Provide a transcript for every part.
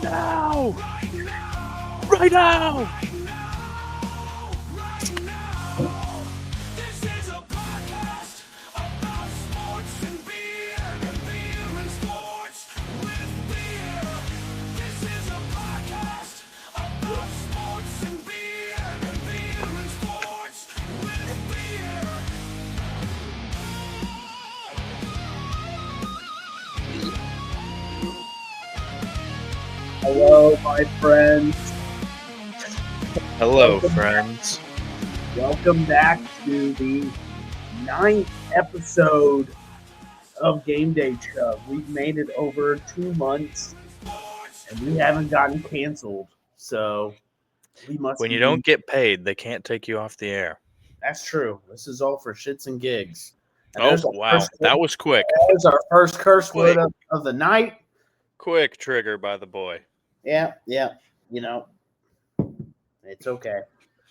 now! Right now! This is a podcast about sports and beer and sports with beer. This is a podcast about sports and beer and sports with beer. Hello, my friends. Hello, friends. Welcome back to the 9th episode of GameDayChug. We've made it over 2 months, and we haven't gotten canceled. So we must. When you don't get paid, they can't take you off the air. That's true. This is all for shits and gigs. And Oh, there's our wow. first- That was quick. There's our first curse Quick. word of the night. Quick trigger by the boy. Yeah. You know, it's okay.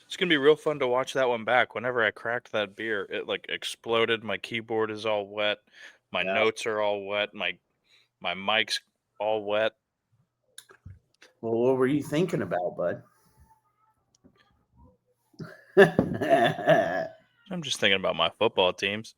It's going to be real fun to watch that one back. Whenever I cracked that beer, it like exploded. My keyboard is all wet. My Yeah. notes are all wet. My mic's all wet. Well, what were you thinking about, bud? I'm just thinking about my football teams.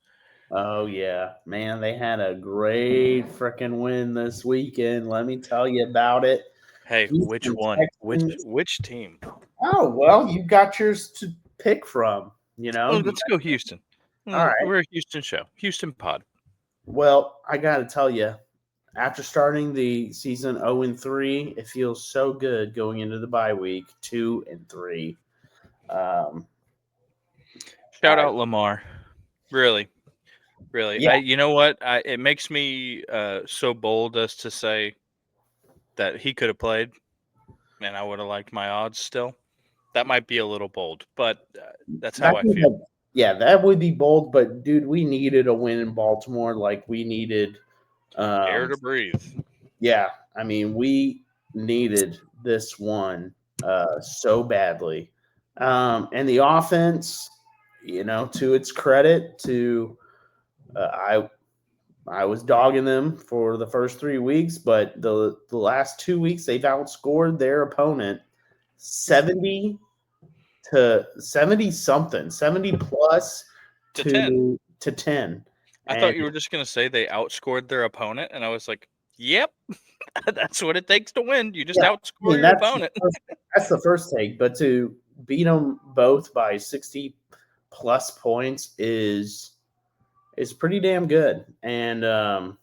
Oh yeah, man, they had a great freaking win this weekend. Let me tell you about it. Hey, Houston which one? Texans. Which team? Oh well, you got yours to pick from. You know. Oh, let's go Houston. All right. We're a Houston show. Houston pod. Well, I got to tell you, after starting the season 0-3, it feels so good going into the bye week 2-3. Shout out Lamar. Really. Yeah. You know what? It makes me so bold as to say that he could have played, and I would have liked my odds still. That might be a little bold, but that's how I feel. Yeah, that would be bold, but dude, we needed a win in Baltimore. Like we needed Air to breathe. Yeah, I mean, we needed this one so badly. And the offense, you know, to its credit, I was dogging them for the first 3 weeks, but the last 2 weeks they've outscored their opponent 70 to 70 something, 70 plus To 10. I thought you were just going to say they outscored their opponent, and I was like, yep, that's what it takes to win. You just outscore your opponent. That's the first take, but to beat them both by 60 plus points is pretty damn good. And the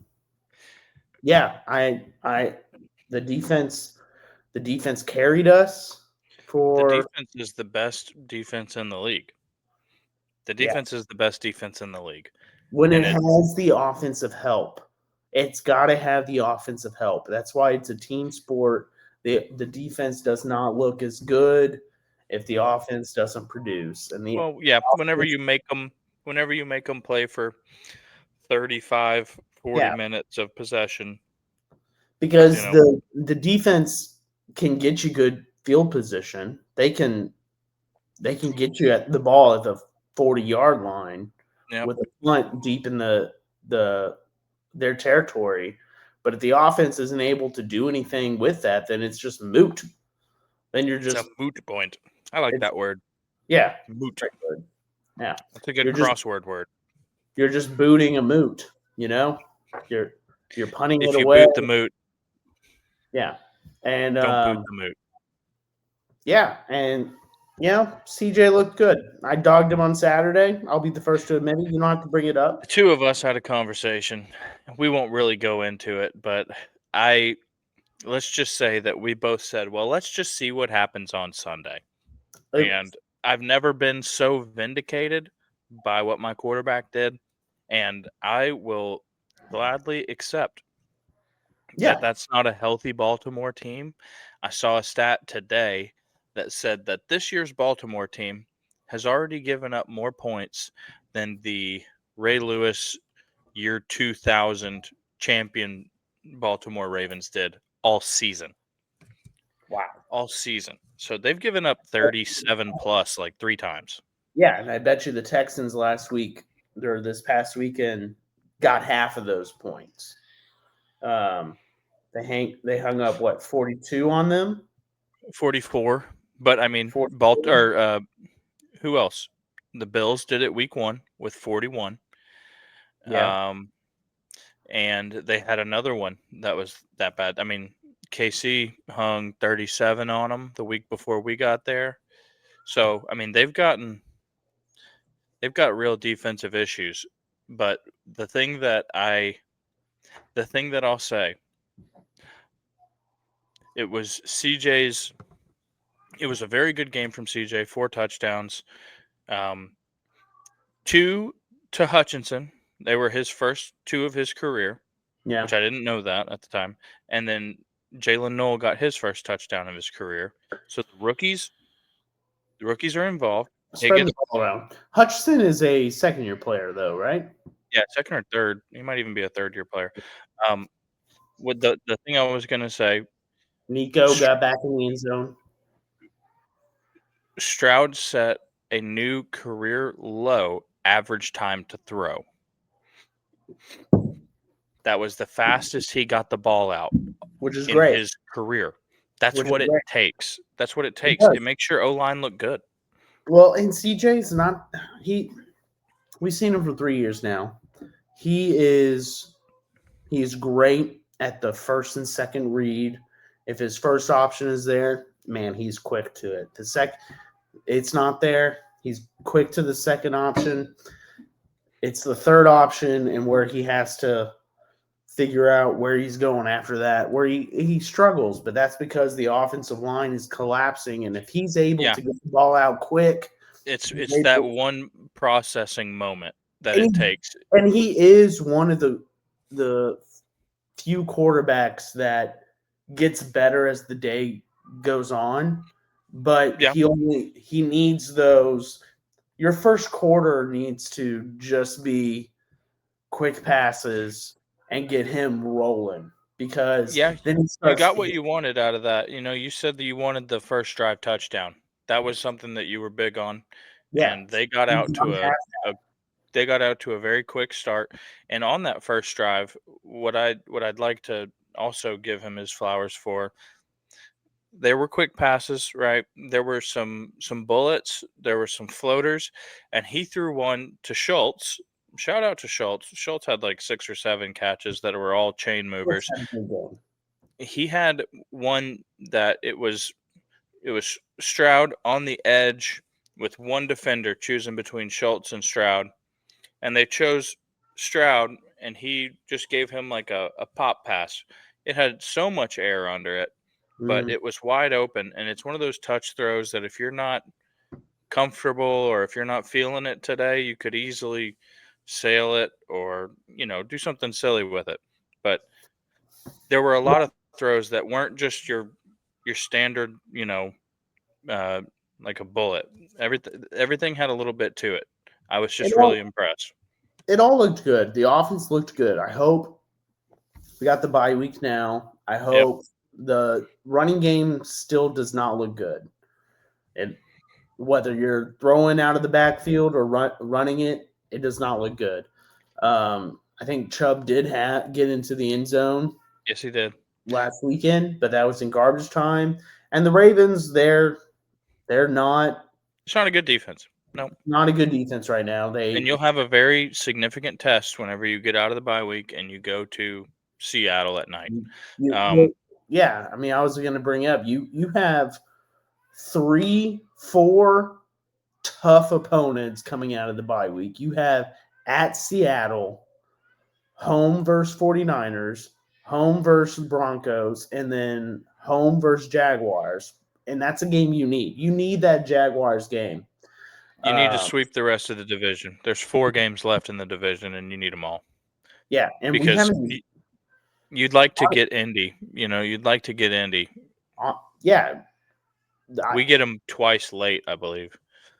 defense carried us for. The defense is the best defense in the league. The defense is the best defense in the league. When it has the offensive help, it's got to have the offensive help. That's why it's a team sport. The defense does not look as good if the offense doesn't produce. And whenever you make them play for 35, 40 minutes of possession, because the defense can get you good field position. They can get you at the ball at the 40-yard line with a punt deep in their territory. But if the offense isn't able to do anything with that, then it's just moot. Then it's a moot point. I like that word. Yeah, moot. Yeah, that's a good crossword word. You're just booting a moot. You know, you're punting if it you away. Boot the moot. Yeah, and don't boot the moot. Yeah, and CJ looked good. I dogged him on Saturday. I'll be the first to admit it. You don't have to bring it up. The two of us had a conversation. We won't really go into it, but let's just say that we both said, well, let's just see what happens on Sunday. And I've never been so vindicated by what my quarterback did, and I will gladly accept that that's not a healthy Baltimore team. I saw a stat today that said that this year's Baltimore team has already given up more points than the Ray Lewis year 2000 champion Baltimore Ravens did all season. Wow. All season. So they've given up 37 plus like 3 times. Yeah, and I bet you the Texans this past weekend got half of those points. They hung up what 42 on them. 44. But I mean, 44? Who else? The Bills did it week 1 with 41. Yeah. And they had another one that was that bad. I mean, KC hung 37 on them the week before we got there. So, I mean, they've got real defensive issues. But the thing that I'll say, it was a very good game from CJ, 4 touchdowns. 2 to Hutchinson. They were his first 2 of his career, Yeah. which I didn't know that at the time. And then Jalen Noel got his first touchdown of his career. So the rookies are involved. Spread the ball around. Hutchinson is a second-year player, though, right? Yeah, second or third. He might even be a third-year player. What the thing I was going to say, Nico got back in the end zone. Stroud set a new career low average time to throw. That was the fastest he got the ball out, which is in great. his career. That's what it takes. That's what it takes. It makes your O-line look good. Well, and CJ's not we've seen him for 3 years now. He's great at the first and second read. If his first option is there, man, he's quick to it. It's not there. He's quick to the second option. It's the third option and where he has to figure out where he's going after that, where he struggles, but that's because the offensive line is collapsing. And if he's able to get the ball out quick, it's that one processing moment that it takes. And he is one of the few quarterbacks that gets better as the day goes on, but he needs those. Your first quarter needs to just be quick passes and get him rolling, because then you got what you wanted out of that. You said that you wanted the first drive touchdown. That was something that you were big on. Yeah. And they got out to a very quick start. And on that first drive, what I'd like to also give him his flowers for, there were quick passes, right? There were some bullets, there were some floaters, and he threw one to Schultz. Shout out to Schultz. Schultz had like 6 or 7 catches that were all chain movers. He had one that it was Stroud on the edge with one defender choosing between Schultz and Stroud, and they chose Stroud, and he just gave him like a pop pass. It had so much air under it, but it was wide open, and it's one of those touch throws that if you're not comfortable or if you're not feeling it today, you could easily sail it or do something silly with it. But there were a lot of throws that weren't just your standard, like a bullet. Everything had a little bit to it. I was just really impressed. It all looked good. The offense looked good. I hope we got the bye week now. I hope the running game still does not look good. And whether you're throwing out of the backfield or running it, it does not look good. I think Chubb did get into the end zone. Yes, he did last weekend, but that was in garbage time. And the Ravens, they're not. It's not a good defense. No, not a good defense right now. And you'll have a very significant test whenever you get out of the bye week and you go to Seattle at night. Yeah, I mean, I was going to bring up you have 3-4 tough opponents coming out of the bye week. You have at Seattle, home versus 49ers, home versus Broncos, and then home versus Jaguars. And that's a game you need. You need that Jaguars game. You need to sweep the rest of the division. There's 4 games left in the division, and you need them all. Yeah, and because you'd like to get Indy. You'd like to get Indy. Yeah. We get them twice late, I believe.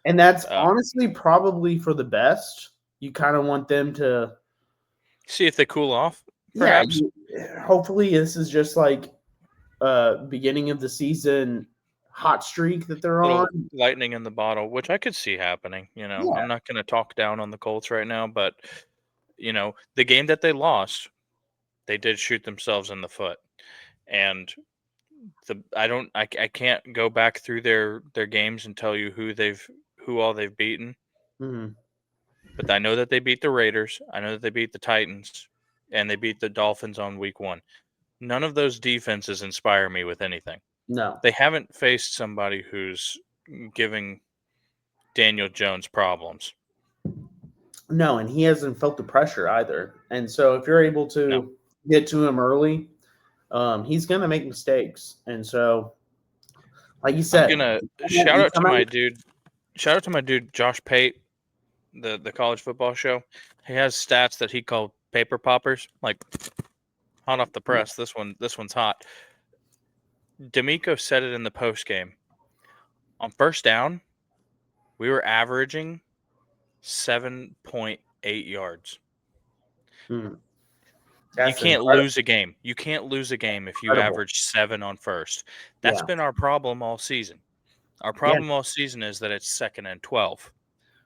And that's honestly probably for the best. You kind of want them to see if they cool off. Perhaps. Yeah, hopefully this is just like beginning of the season hot streak that they're on. Lightning in the bottle, which I could see happening. I'm not going to talk down on the Colts right now, but the game that they lost, they did shoot themselves in the foot. and I can't go back through their games and tell you who all they've beaten. Mm-hmm. But I know that they beat the Raiders. I know that they beat the Titans, and they beat the Dolphins on week 1. None of those defenses inspire me with anything. No. They haven't faced somebody who's giving Daniel Jones problems. No, and he hasn't felt the pressure either. And so if you're able to get to him early, he's going to make mistakes. And so, like you said, I'm gonna shout out to my dude Josh Pate, the college football show. He has stats that he called paper poppers, like hot off the press. This one's hot. D'Amico said it in the post game. On first down, we were averaging 7.8 yards. Hmm. You can't lose a game. You can't lose a game if you average 7 on first. That's been our problem all season. Our problem all season is that it's 2nd and 12.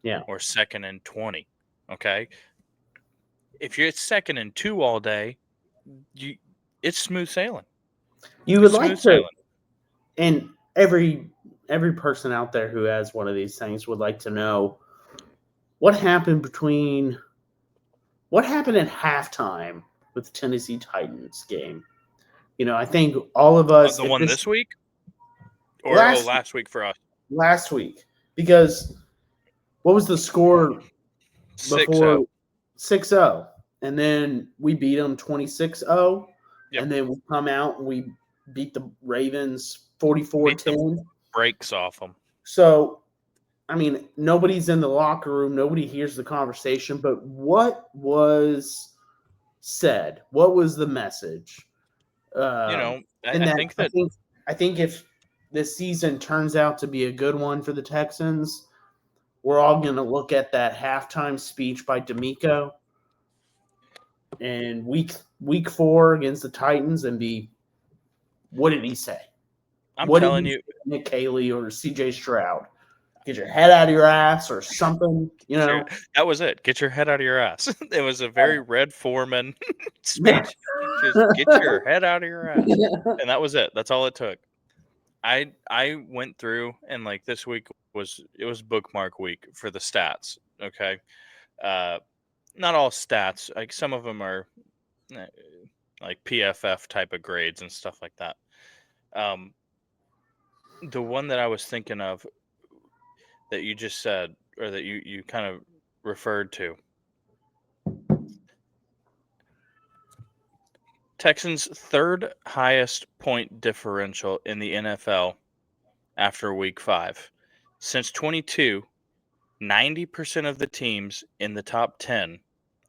Yeah. Or 2nd and 20. Okay. If you're at 2nd and 2 all day, it's smooth sailing. You would like to, and every person out there who has one of these things would like to know what happened at halftime with the Tennessee Titans game. I think all of us. The one this week? Or last week for us? Last week. Because what was the score before? 6-0. And then we beat them 26-0. Yep. And then we come out and we beat the Ravens 44-10. Breaks off them. So, I mean, nobody's in the locker room. Nobody hears the conversation. But what was said? What was the message? I think if this season turns out to be a good one for the Texans, we're all going to look at that halftime speech by D'Amico and week 4 against the Titans and be, what did he say? I'm telling you, Nick Haley or CJ Stroud, get your head out of your ass or something. That was it. Get your head out of your ass. It was a very Red Foreman speech. Just get your head out of your ass, and that was it. That's all it took. I went through, and like this week was bookmark week for the stats. Okay, not all stats. Like some of them are like PFF type of grades and stuff like that. The one that I was thinking of that you just said, or that you kind of referred to, Texans' 3rd highest point differential in the NFL after week 5. Since 22, 90% of the teams in the top 10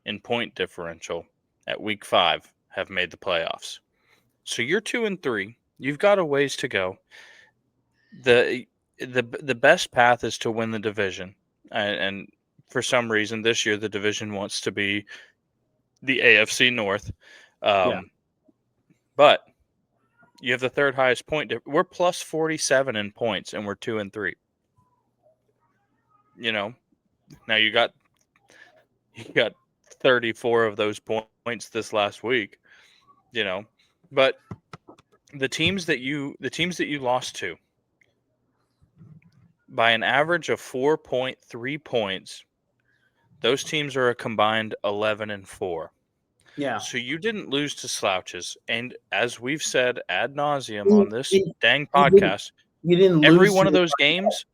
in point differential at week 5 have made the playoffs. So you're 2-3. You've got a ways to go. The best path is to win the division. And for some reason this year the division wants to be the AFC North. But you have the 3rd highest point. We're plus 47 in points, and we're 2-3. Now you got 34 of those points this last week. But the teams that you lost to by an average of 4.3 points, those teams are a combined 11-4. Yeah. So you didn't lose to slouches, and as we've said ad nauseum on this dang podcast, you didn't lose every one of those games.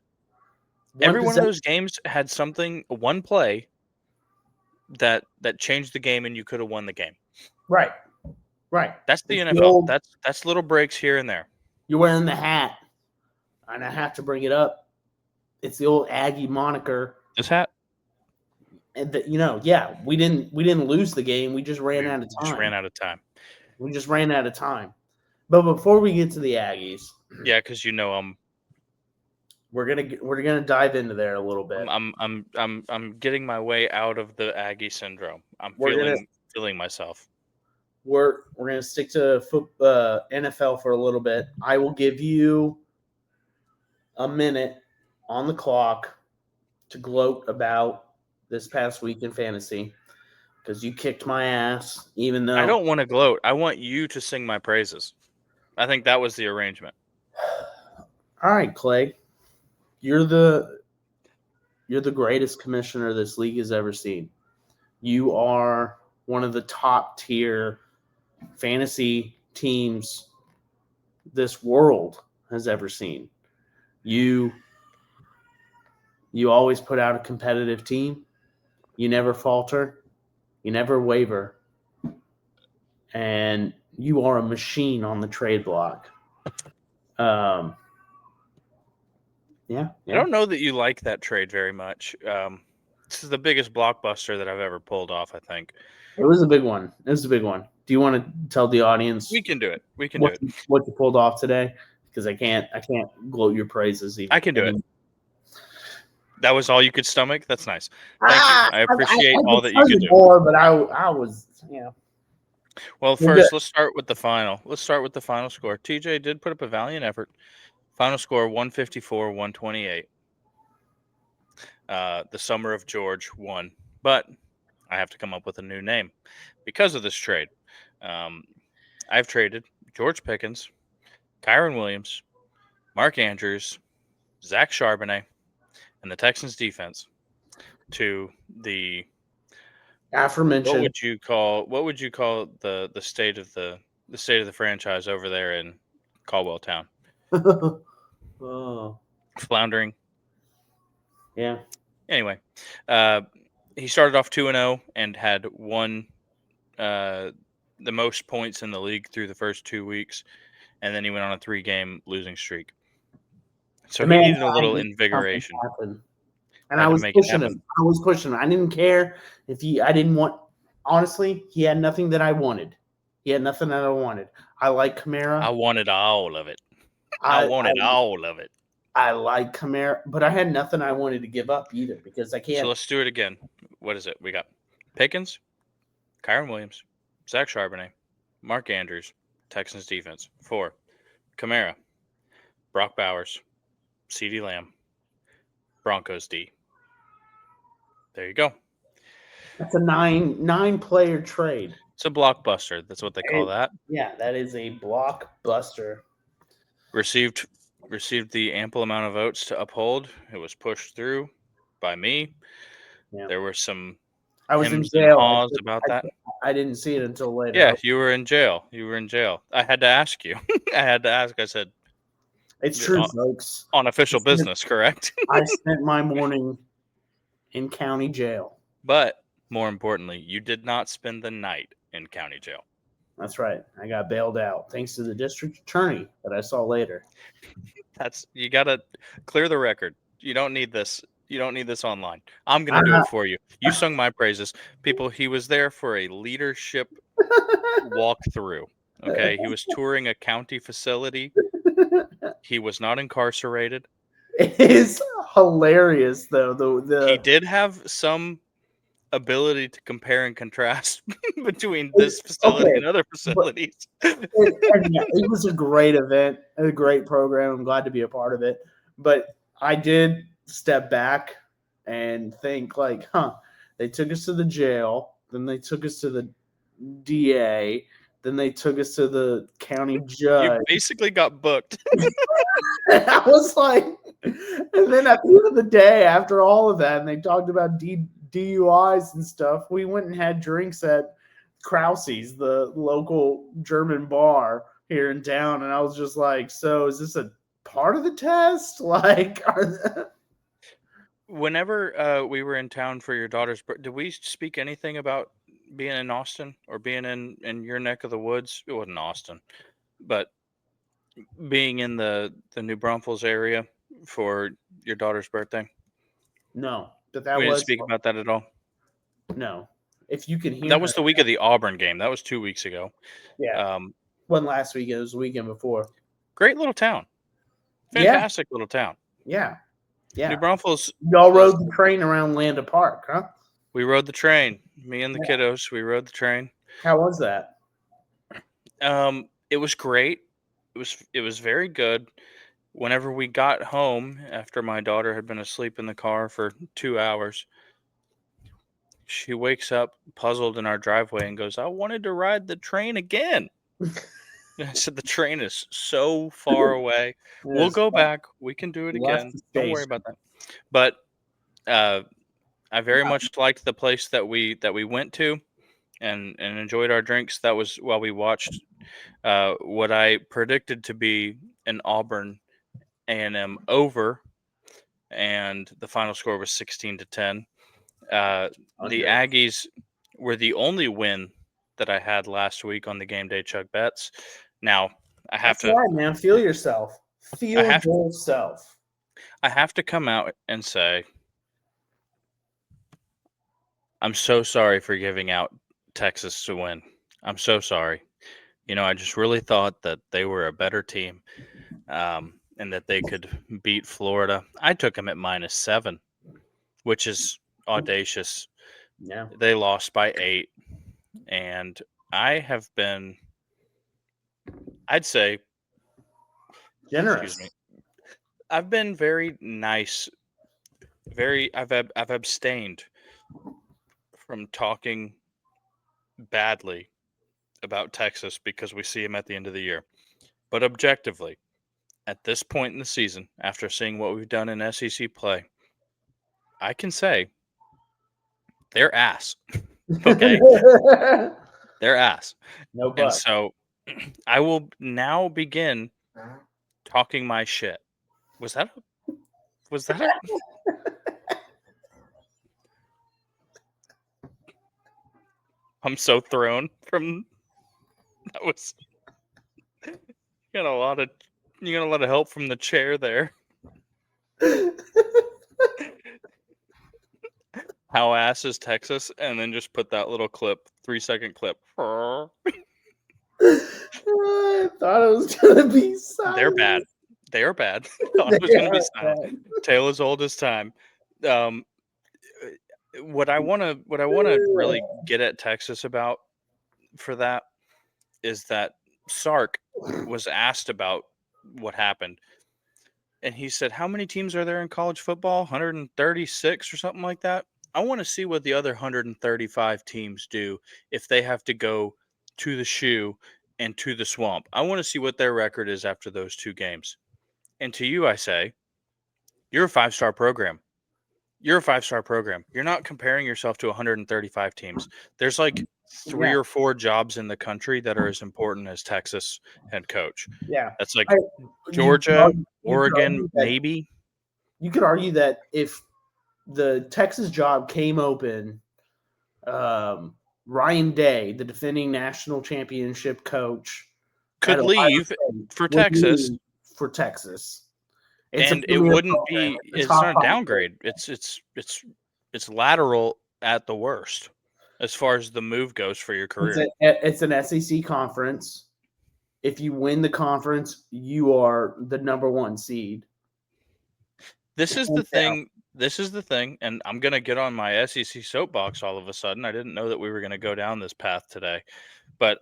Every one of those games had one play that changed the game, and you could have won the game. Right. That's the NFL. That's little breaks here and there. You're wearing the hat, and I have to bring it up. It's the old Aggie moniker. This hat. And we didn't lose the game. We just ran out of time. We just ran out of time. But before we get to the Aggies, because we're gonna dive into there a little bit. I'm getting my way out of the Aggie syndrome. I'm feeling myself. We're gonna stick to NFL for a little bit. I will give you a minute on the clock to gloat about this past week in fantasy because you kicked my ass. Even though I don't want to gloat, I want you to sing my praises. I think that was the arrangement. All right, Clay. You're the greatest commissioner this league has ever seen. You are one of the top tier fantasy teams this world has ever seen. You always put out a competitive team. You never falter. You never waver. And you are a machine on the trade block. Yeah. I don't know that you like that trade very much. This is the biggest blockbuster that I've ever pulled off, I think. It was a big one. It was a big one. Do you want to tell the audience We can do it. We can do it. what you pulled off today? Because I can't gloat your praises. I can do it. That was all you could stomach? That's nice. Thank you. I appreciate all that you could do. More, but I was, Well, first, let's start with the final. Let's start with the final score. TJ did put up a valiant effort. Final score 154-128. The Summer of George won, but I have to come up with a new name because of this trade. I've traded George Pickens, Kyron Williams, Mark Andrews, Zach Charbonnet, and the Texans defense to the aforementioned. What would you call the state of the franchise over there in Caldwell Town? Oh. Floundering. Yeah. Anyway, he started off 2-0 and had won the most points in the league through the first 2 weeks, and then he went on a 3-game losing streak. So he needed a little invigoration. And I was pushing him. I didn't care if I didn't want. Honestly, he had nothing that I wanted. I like Kamara. I wanted all of it. I wanted all of it. I like Kamara, but I had nothing I wanted to give up either because I can't. So let's do it again. What is it? We got Pickens, Kyron Williams, Zach Charbonnet, Mark Andrews, Texans defense. 4, Kamara, Brock Bowers, CeeDee Lamb, Broncos D. There you go. That's a nine player trade. It's a blockbuster. That's what they call that. Yeah, that is a blockbuster. Received the ample amount of votes to uphold. It was pushed through by me. Yeah. There were some I was in jail about that. I didn't see it until later. Yeah, you were in jail. I had to ask you. I said, it's true, folks. On official business, correct? I spent my morning in county jail. But more importantly, you did not spend the night in county jail. That's right. I got bailed out thanks to the district attorney that I saw later. You got to clear the record. You don't need this. You don't need this online. I'm going to do it for you. You sung my praises. People, he was there for a leadership walkthrough. Okay. He was touring a county facility. He was not incarcerated. It is hilarious, though. He did have some ability to compare and contrast between this facility and other facilities. It was a great event, a great program. I'm glad to be a part of it. But I did step back and think they took us to the jail, then they took us to the DA, then they took us to the county judge. You basically got booked. I was like, and then at the end of the day, after all of that, and they talked about DUIs and stuff, we went and had drinks at Krause's, the local German bar here in town, and I was just like, so is this a part of the test? Whenever we were in town for your daughter's birthday, did we speak anything about being in Austin or being in your neck of the woods? It wasn't Austin, but being in the New Braunfels area for your daughter's birthday? No. But we didn't speak about that at all? No. If you can hear that was the week of the Auburn game. That was 2 weeks ago. Yeah. Wasn't last week. It was the weekend before. Great little town. Fantastic little town. Yeah. Yeah. New Braunfels. Y'all rode the train around Landa Park, huh? We rode the train. Me and the kiddos. We rode the train. How was that? It was great. It was very good. Whenever we got home, after my daughter had been asleep in the car for 2 hours, she wakes up puzzled in our driveway and goes, "I wanted to ride the train again." I said the train is so far away. We'll Yes, go back. We can do it left again. the Don't worry station. about that. But I very much liked the place that we went to and enjoyed our drinks. That was while we watched what I predicted to be an Auburn A&M over, and the final score was 16-10. The Under. Aggies were the only win that I had last week on the Game Day Chug bets. Now I have That's right, man. Feel yourself. Feel have yourself. I have to come out and say I'm so sorry for giving out Texas to win. I'm so sorry. I just really thought that they were a better team, and that they could beat Florida. I took them at -7, which is audacious. Yeah. They lost by 8, and I have been, I'd say, Generous. I've been very nice. I've abstained from talking badly about Texas because we see them at the end of the year. But objectively, at this point in the season, after seeing what we've done in SEC play, I can say they're ass. Okay? They're ass. No And but. so I will now begin talking my shit. Was that a I'm so thrown from that was you got a lot of help from the chair there. How ass is Texas? And then just put that little clip, 3-second clip. I thought it was gonna be silent. They're bad. They are bad. Thought it was going to be silent. Tale as old as time. What I want to really get at Texas about for that is that Sark was asked about what happened, and he said, "How many teams are there in college football? 136 or something like that." I want to see what the other 135 teams do if they have to go to the shoe and to the swamp. I want to see what their record is after those 2 games. And to you, I say, you're a 5-star program. You're a 5-star program. You're not comparing yourself to 135 teams. There's like 3 or 4 jobs in the country that are as important as Texas head coach. Yeah. That's like You could Georgia, argue- you could Oregon, argue that- maybe. You could argue that if the Texas job came open, Ryan Day, the defending national championship coach, Could at Ohio leave State, for would Texas, leave for Texas. It's a and it premier wouldn't program. be. It's It's top not a five. downgrade. It's lateral at the worst, as far as the move goes for your career. It's an SEC conference. If you win the conference, you are the number 1 seed. This is the thing. This is the thing, and I'm gonna get on my SEC soapbox all of a sudden. I didn't know that we were gonna go down this path today, but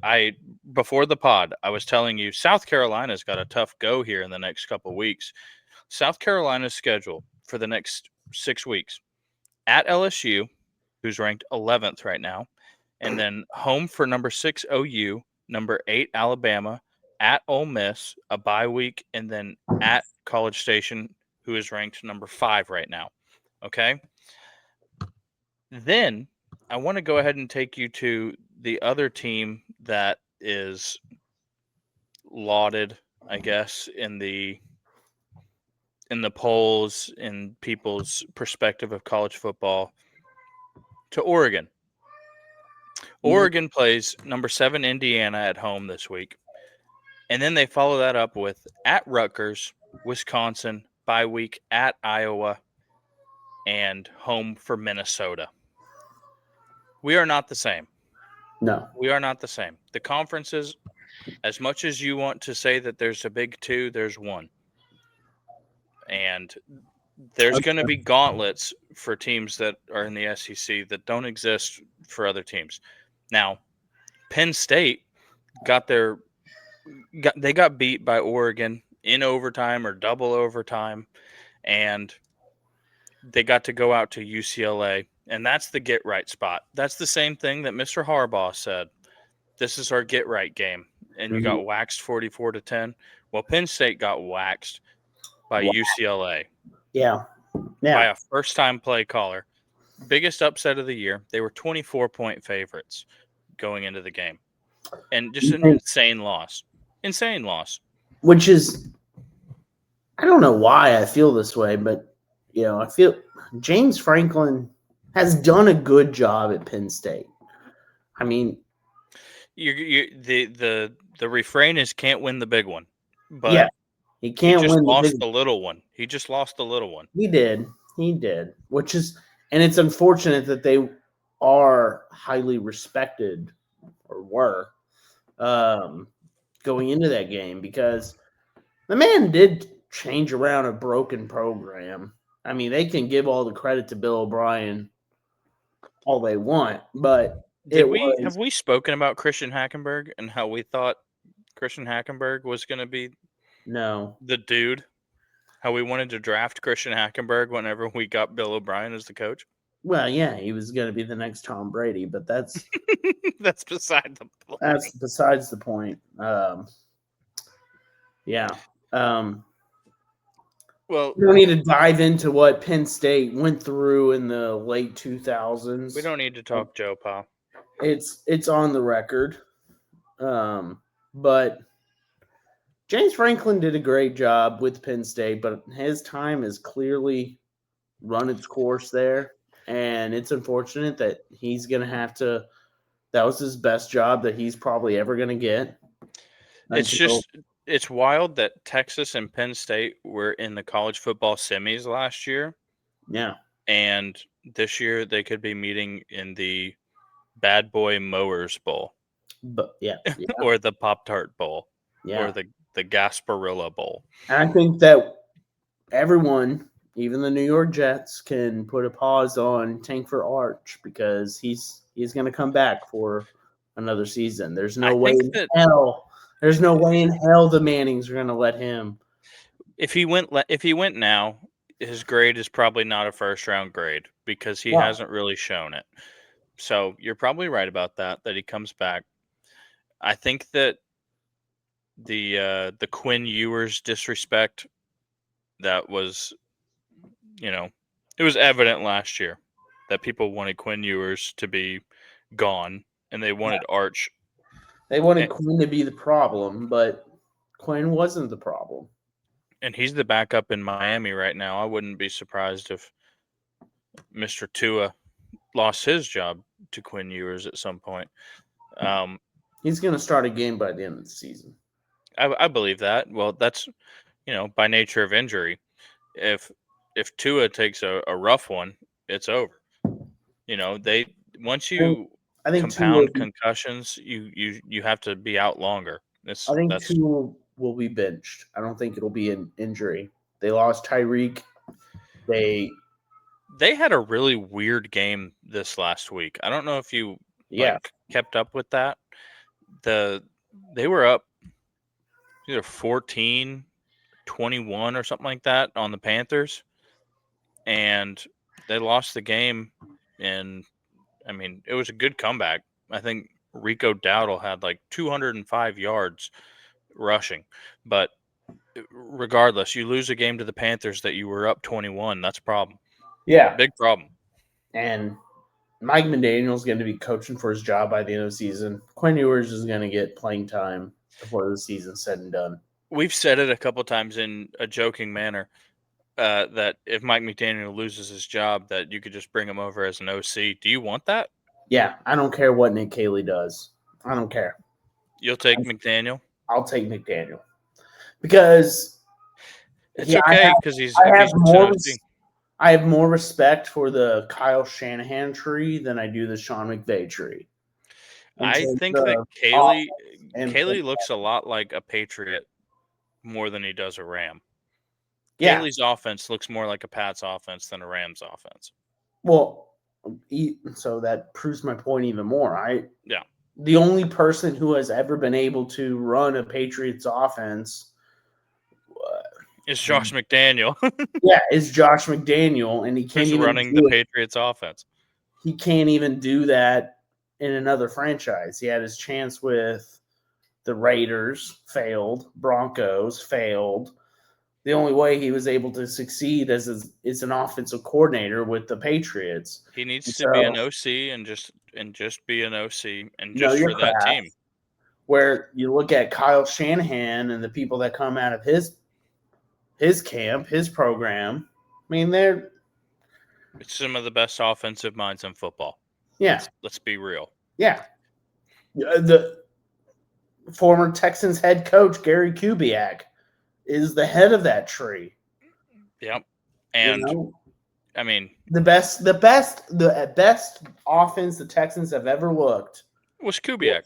before the pod, I was telling you South Carolina's got a tough go here in the next couple weeks. South Carolina's schedule for the next 6 weeks at LSU, who's ranked 11th right now, and then home for number 6 OU, number 8 Alabama, at Ole Miss, a bye week, and then at College Station, who is ranked number 5 right now. Okay. Then I want to go ahead and take you to the other team that is lauded, I guess, in the polls, in people's perspective of college football, to Oregon. Oregon plays number 7 Indiana at home this week. And then they follow that up with at Rutgers, Wisconsin, bye week at Iowa, and home for Minnesota. We are not the same. No. We are not the same. The conferences, as much as you want to say that there's a big 2, there's 1. And there's going to be gauntlets for teams that are in the SEC that don't exist for other teams. Now, Penn State got beat by Oregon in overtime or double overtime, and they got to go out to UCLA, and that's the get right spot. That's the same thing that Mr. Harbaugh said. This is our get right game. and you got waxed 44-10. Well, Penn State got waxed by UCLA. Yeah. By a first-time play caller. Biggest upset of the year. They were 24-point favorites going into the game. And just an insane loss. Insane loss. Which is, I don't know why I feel this way, but, I feel James Franklin has done a good job at Penn State. I mean, the refrain is can't win the big one. But yeah, he can't win the little one. He just lost the little one. He did. Which is, and it's unfortunate that they are highly respected or were going into that game, because the man did change around a broken program. I mean, they can give all the credit to Bill O'Brien all they want, but have we spoken about Christian Hackenberg and how we thought Christian Hackenberg was going to be the dude? How we wanted to draft Christian Hackenberg whenever we got Bill O'Brien as the coach? Well, yeah, he was going to be the next Tom Brady, but that's that's beside the point. That's besides the point. Yeah. Well, we don't need to dive into what Penn State went through in the late 2000s. We don't need to talk Joe Pa. It's on the record. But James Franklin did a great job with Penn State, but his time has clearly run its course there. And it's unfortunate that he's going to have to – that was his best job that he's probably ever going to get. It's wild that Texas and Penn State were in the college football semis last year. Yeah. And this year they could be meeting in the Bad Boy Mowers Bowl. But yeah. Or the Pop-Tart Bowl. Yeah. Or the Gasparilla Bowl. And I think that everyone, even the New York Jets, can put a pause on Tank for Arch, because he's going to come back for another season. There's no way in hell the Mannings are going to let him. If he went now, his grade is probably not a first-round grade, because he hasn't really shown it. So you're probably right about that he comes back. I think that the Quinn Ewers disrespect that was, it was evident last year that people wanted Quinn Ewers to be gone, and they wanted Arch. They wanted Quinn to be the problem, but Quinn wasn't the problem. And he's the backup in Miami right now. I wouldn't be surprised if Mr. Tua lost his job to Quinn Ewers at some point. He's going to start a game by the end of the season. I believe that. Well, that's, by nature of injury. If Tua takes a rough one, it's over. Once you compound concussions, you have to be out longer. I think Tua will be benched. I don't think it'll be an injury. They lost Tyreek. They had a really weird game this last week. I don't know if you kept up with that. They were up either 14-21 or something like that on the Panthers, and they lost the game. And it was a good comeback. I think Rico Dowdle had like 205 yards rushing, but regardless, you lose a game to the Panthers that you were up 21. That's a problem. Yeah, big problem. And Mike McDaniel's going to be coaching for his job by the end of the season. Quinn Ewers is going to get playing time before the season's said and done. We've said it a couple times in a joking manner that if Mike McDaniel loses his job, that you could just bring him over as an OC. Do you want that? Yeah, I don't care what Nick Caley does. I don't care. You'll take McDaniel? I'll take McDaniel. Because it's okay because he's I have more respect for the Kyle Shanahan tree than I do the Sean McVay tree. I think that Caley looks a lot like a Patriot more than he does a Ram. Yeah. Caley's offense looks more like a Pats offense than a Rams offense. Well, so that proves my point even more. Yeah. The only person who has ever been able to run a Patriots offense is Josh McDaniel. is Josh McDaniel, and he can't even running the Patriots offense. He can't even do that in another franchise. He had his chance with The Raiders failed. Broncos failed. The only way he was able to succeed as an offensive coordinator with the Patriots. He needs to be an OC and just be an OC and Know just your for that craft. team. Where you look at Kyle Shanahan and the people that come out of his camp, his program. I mean, It's some of the best offensive minds in football. Yeah. Let's be real. Yeah. The former Texans head coach, Gary Kubiak, is the head of that tree. Yep. And, I mean... The best offense the Texans have ever looked was Kubiak.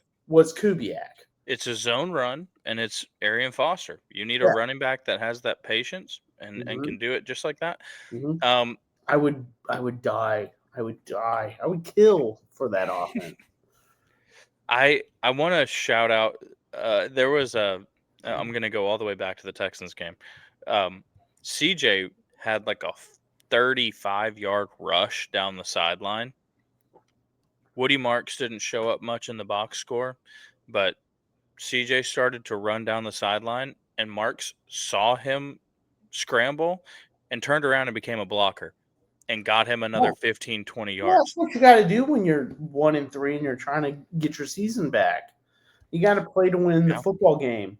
It's a zone run, and it's Arian Foster. You need a running back that has that patience and can do it just like that. Mm-hmm. I would die. I would kill for that offense. I want to shout out. There was I'm going to go all the way back to the Texans game. CJ had like a 35-yard rush down the sideline. Woody Marks didn't show up much in the box score, but CJ started to run down the sideline, and Marks saw him scramble and turned around and became a blocker and got him another 15, 20 yards. Yeah, that's what you got to do when you're 1-3 and you're trying to get your season back. You got to play to win the football game.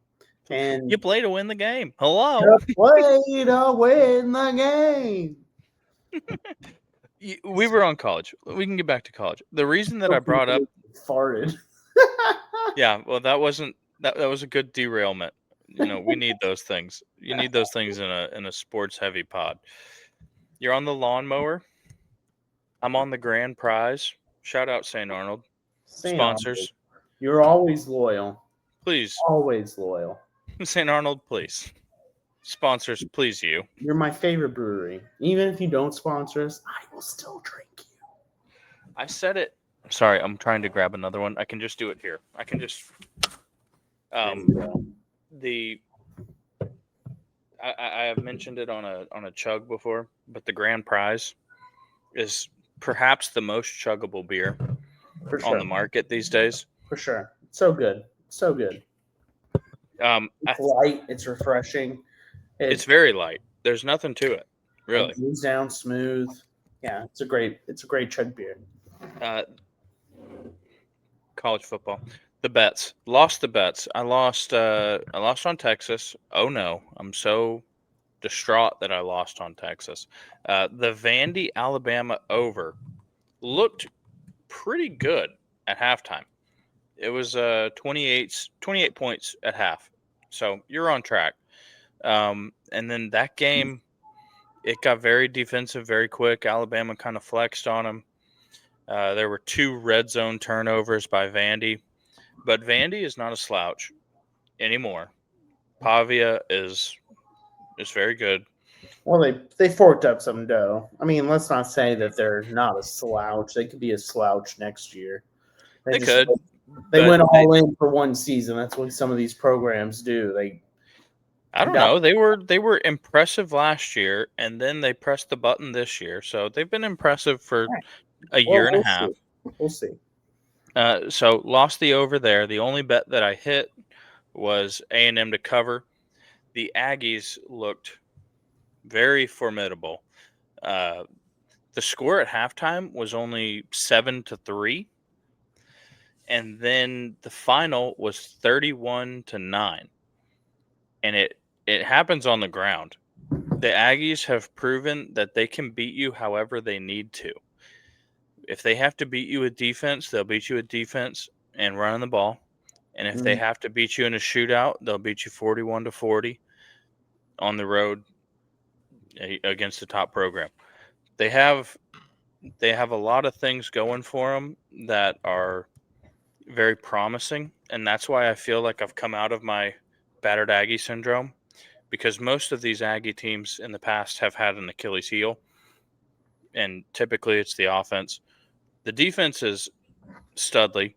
And you play to win the game. Hello. You play to win the game. We were on college. We can get back to college. The reason that I brought up farted. Yeah, well, that was a good derailment. We need those things. You need those things in a sports heavy pod. You're on the lawnmower. I'm on the grand prize. Shout out St. Arnold. Sponsors. Arnold. You're always loyal. Please. Always loyal. St. Arnold, please. Sponsors, please you. You're my favorite brewery. Even if you don't sponsor us, I will still drink you. I said it. Sorry, I'm trying to grab another one. I can just do it here. I can just I have mentioned it on a chug before, but the grand prize is perhaps the most chuggable beer on the market these days. For sure. So good. So good. It's light, it's refreshing. It's very light. There's nothing to it, really. It goes down smooth. Yeah, it's a great chug beer. College football. The bets. Lost the bets. I lost on Texas. Oh no. I'm so distraught that I lost on Texas. The Vandy Alabama over looked pretty good at halftime. It was 28 points at half. So you're on track. And then that game, it got very defensive very quick. Alabama kind of flexed on them. There were 2 red zone turnovers by Vandy. But Vandy is not a slouch anymore. Pavia is very good. Well, they forked up some dough. I mean, let's not say that they're not a slouch. They could be a slouch next year. They could. They went all in for one season. That's what some of these programs do. I don't know. They were impressive last year, and then they pressed the button this year. So they've been impressive for a year and a half. We'll see. So lost the over there. The only bet that I hit was A&M to cover. The Aggies looked very formidable. The score at halftime was only 7-3. And then the final was 31-9. And it happens on the ground. The Aggies have proven that they can beat you however they need to. If they have to beat you with defense, they'll beat you with defense and running the ball. And if they have to beat you in a shootout, they'll beat you 41-40 on the road against the top program. They have a lot of things going for them that are very promising, and that's why I feel like I've come out of my battered Aggie syndrome, because most of these Aggie teams in the past have had an Achilles heel, and typically it's the offense. The defense is studly.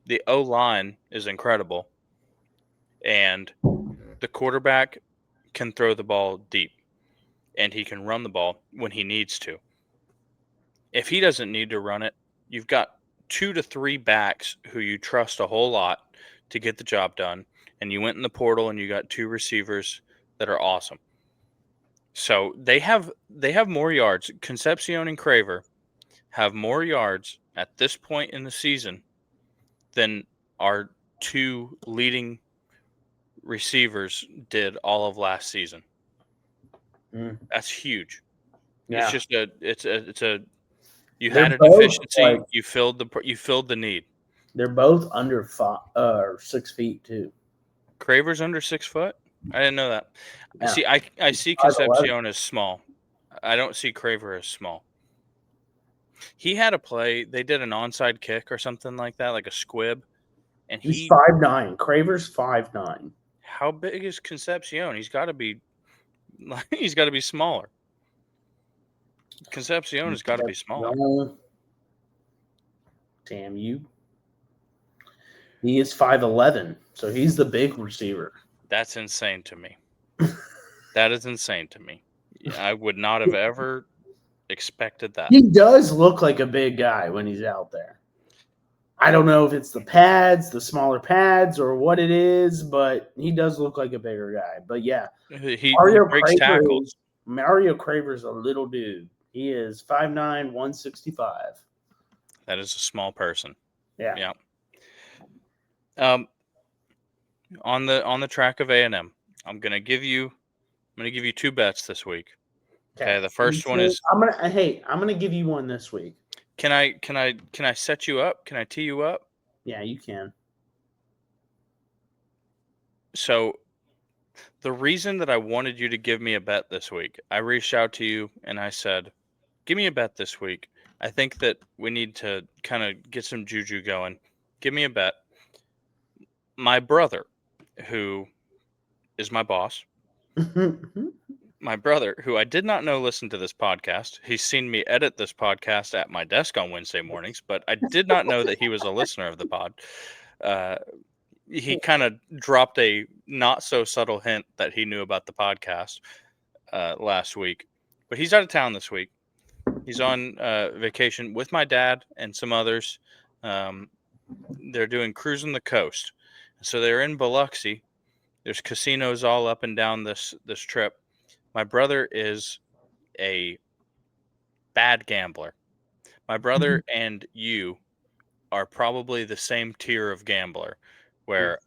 The O-line is incredible, and the quarterback can throw the ball deep, and he can run the ball when he needs to. If he doesn't need to run it, you've got 2 to 3 backs who you trust a whole lot to get the job done, and you went in the portal and you got 2 receivers that are awesome. So they have more yards. Concepcion and Craver have more yards at this point in the season than our 2 leading receivers did all of last season. That's huge. Yeah. It's just it's a you They're had a both, deficiency, like- you filled the need. They're both under 6 feet too. Craver's under 6 foot? I didn't know that. Yeah. See, I see 5'11". Concepcion as small. I don't see Craver as small. He had a play. They did an onside kick or something like that, like a squib. And He's 5'9". Craver's 5'9". How big is Concepcion? He's got to be he's got to be smaller. Concepcion has got to be smaller. Damn you. He is 5'11", so he's the big receiver. That's insane to me. That is insane to me. I would not have ever expected that. He does look like a big guy when he's out there. I don't know if it's the pads, the smaller pads, or what it is, but he does look like a bigger guy. But yeah, He Mario breaks tackles. Mario Craver's a little dude. He is 5'9", 165. That is a small person. Yeah. On the track of A&M, I'm gonna give you 2 bets this week. Okay, the first one is I'm gonna give you one this week. Can I set you up? Can I tee you up? Yeah, you can. So the reason that I wanted you to give me a bet this week, I reached out to you and I said, give me a bet this week. I think that we need to kind of get some juju going. Give me a bet. My brother, who is my boss, my brother, who I did not know listened to this podcast. He's seen me edit this podcast at my desk on Wednesday mornings, but I did not know that he was a listener of the pod. He kind of dropped a not so subtle hint that he knew about the podcast last week, but he's out of town this week. He's on vacation with my dad and some others. They're doing cruising the coast. So they're in Biloxi. There's casinos all up and down this trip. My brother is a bad gambler. My brother and you are probably the same tier of gambler, where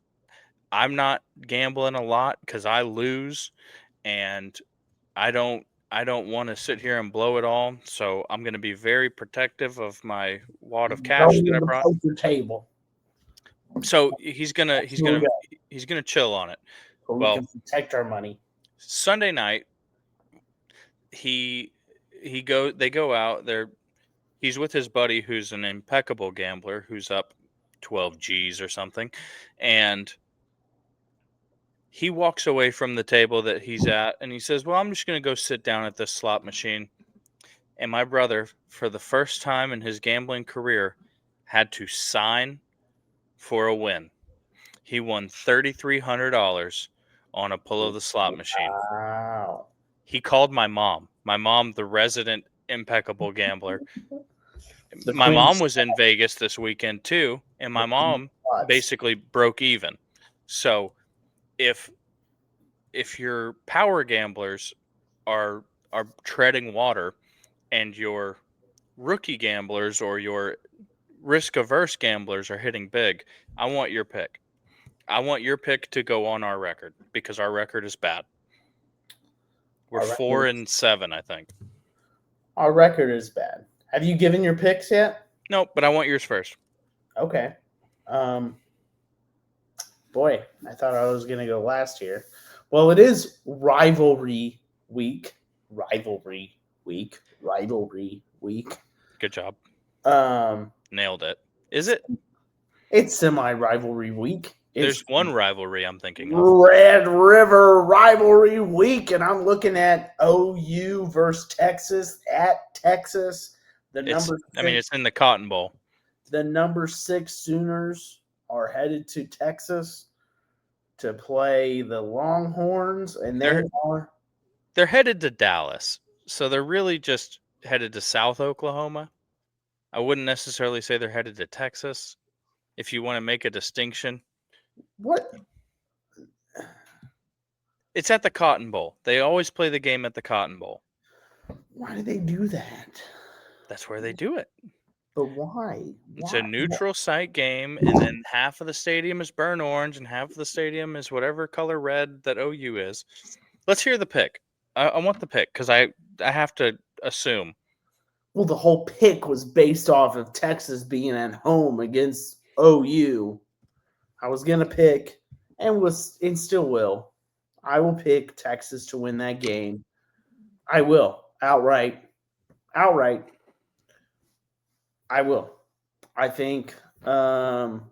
I'm not gambling a lot because I lose, and I don't want to sit here and blow it all. So I'm going to be very protective of my wad of cash that I brought. Your table. So he's gonna chill on it. So we can protect our money. Sunday night, they go out there. He's with his buddy who's an impeccable gambler who's up 12 G's or something, and he walks away from the table that he's at and he says, well, I'm just going to go sit down at this slot machine. And my brother, for the first time in his gambling career, had to sign for a win. He won $3,300 on a pull of the slot machine. Wow. He called my mom. My mom, the resident impeccable gambler. My mom was in Vegas this weekend too, and my mom basically broke even. So if your power gamblers are treading water and your rookie gamblers or your risk averse gamblers are hitting big, I want your pick. I want your pick to go on our record because our record is bad. We're 4-7, I think. Our record is bad. Have you given your picks yet? No, but I want yours first. Okay. Boy, I thought I was going to go last here. Well, it is rivalry week. Good job. Nailed it. Is it? It's semi-rivalry week. There's one rivalry I'm thinking of. Red River rivalry week, and I'm looking at OU versus Texas at Texas. It's in the Cotton Bowl. The number 6 Sooners are headed to Texas to play the Longhorns, and they're headed to Dallas, so they're really just headed to South Oklahoma. I wouldn't necessarily say they're headed to Texas. If you want to make a distinction, What? It's at the Cotton Bowl. They always play the game at the Cotton Bowl. Why do they do that? That's where they do it. But why? It's a neutral site game, and then half of the stadium is burnt orange, and half of the stadium is whatever color red that OU is. Let's hear the pick. I want the pick because I have to assume. Well, the whole pick was based off of Texas being at home against OU. I was gonna pick, and still will. I will pick Texas to win that game. I will outright. Outright. I will. I think. And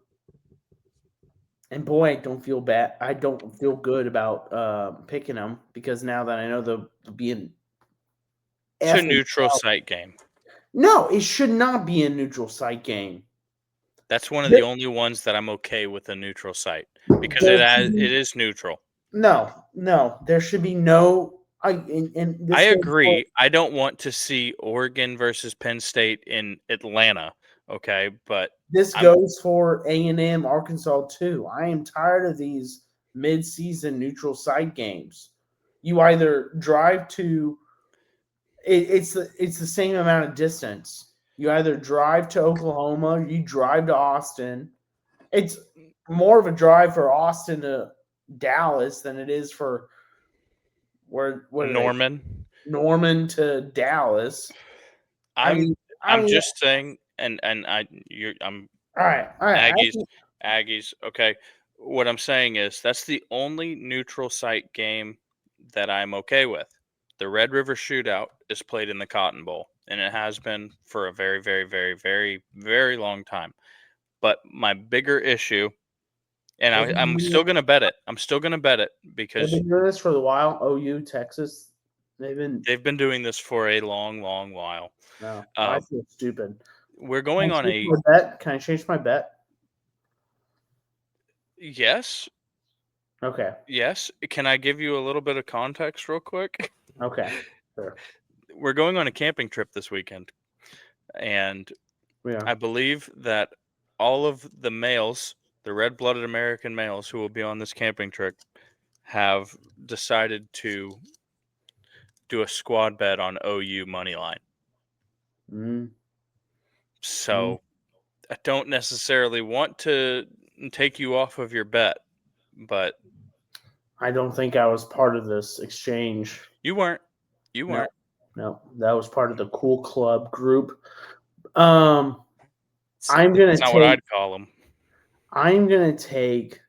boy, I don't feel bad. I don't feel good about picking them because now that I know they'll be in. It's a neutral site game. No, it should not be a neutral site game. That's one of the only ones that I'm okay with a neutral site because it is neutral. No, there should be no. I agree. I don't want to see Oregon versus Penn State in Atlanta. Okay, but this goes for A&M, Arkansas too. I am tired of these mid-season neutral site games. You either drive to. It's the same amount of distance. You either drive to Oklahoma, or you drive to Austin. It's more of a drive for Austin to Dallas than it is for Norman to Dallas. I'm just saying, I'm all right. Aggies. Okay, what I'm saying is that's the only neutral site game that I'm okay with. The Red River Shootout is played in the Cotton Bowl, and it has been for a very, very, very, very, very long time. But my bigger issue, and I'm still going to bet it. I'm still going to bet it because they've been doing this for a while. OU, Texas, they've been doing this for a long, long while. No, I feel stupid. We're going on a bet. Can I change my bet? Yes. Okay. Yes. Can I give you a little bit of context real quick? Okay. Sure. We're going on a camping trip this weekend. And I believe that all of the males, the red-blooded American males who will be on this camping trip, have decided to do a squad bet on OU money line. So I don't necessarily want to take you off of your bet, but I don't think I was part of this exchange. You weren't. No, that was part of the cool club group. I'm gonna. That's not what I'd call them. I'm gonna take.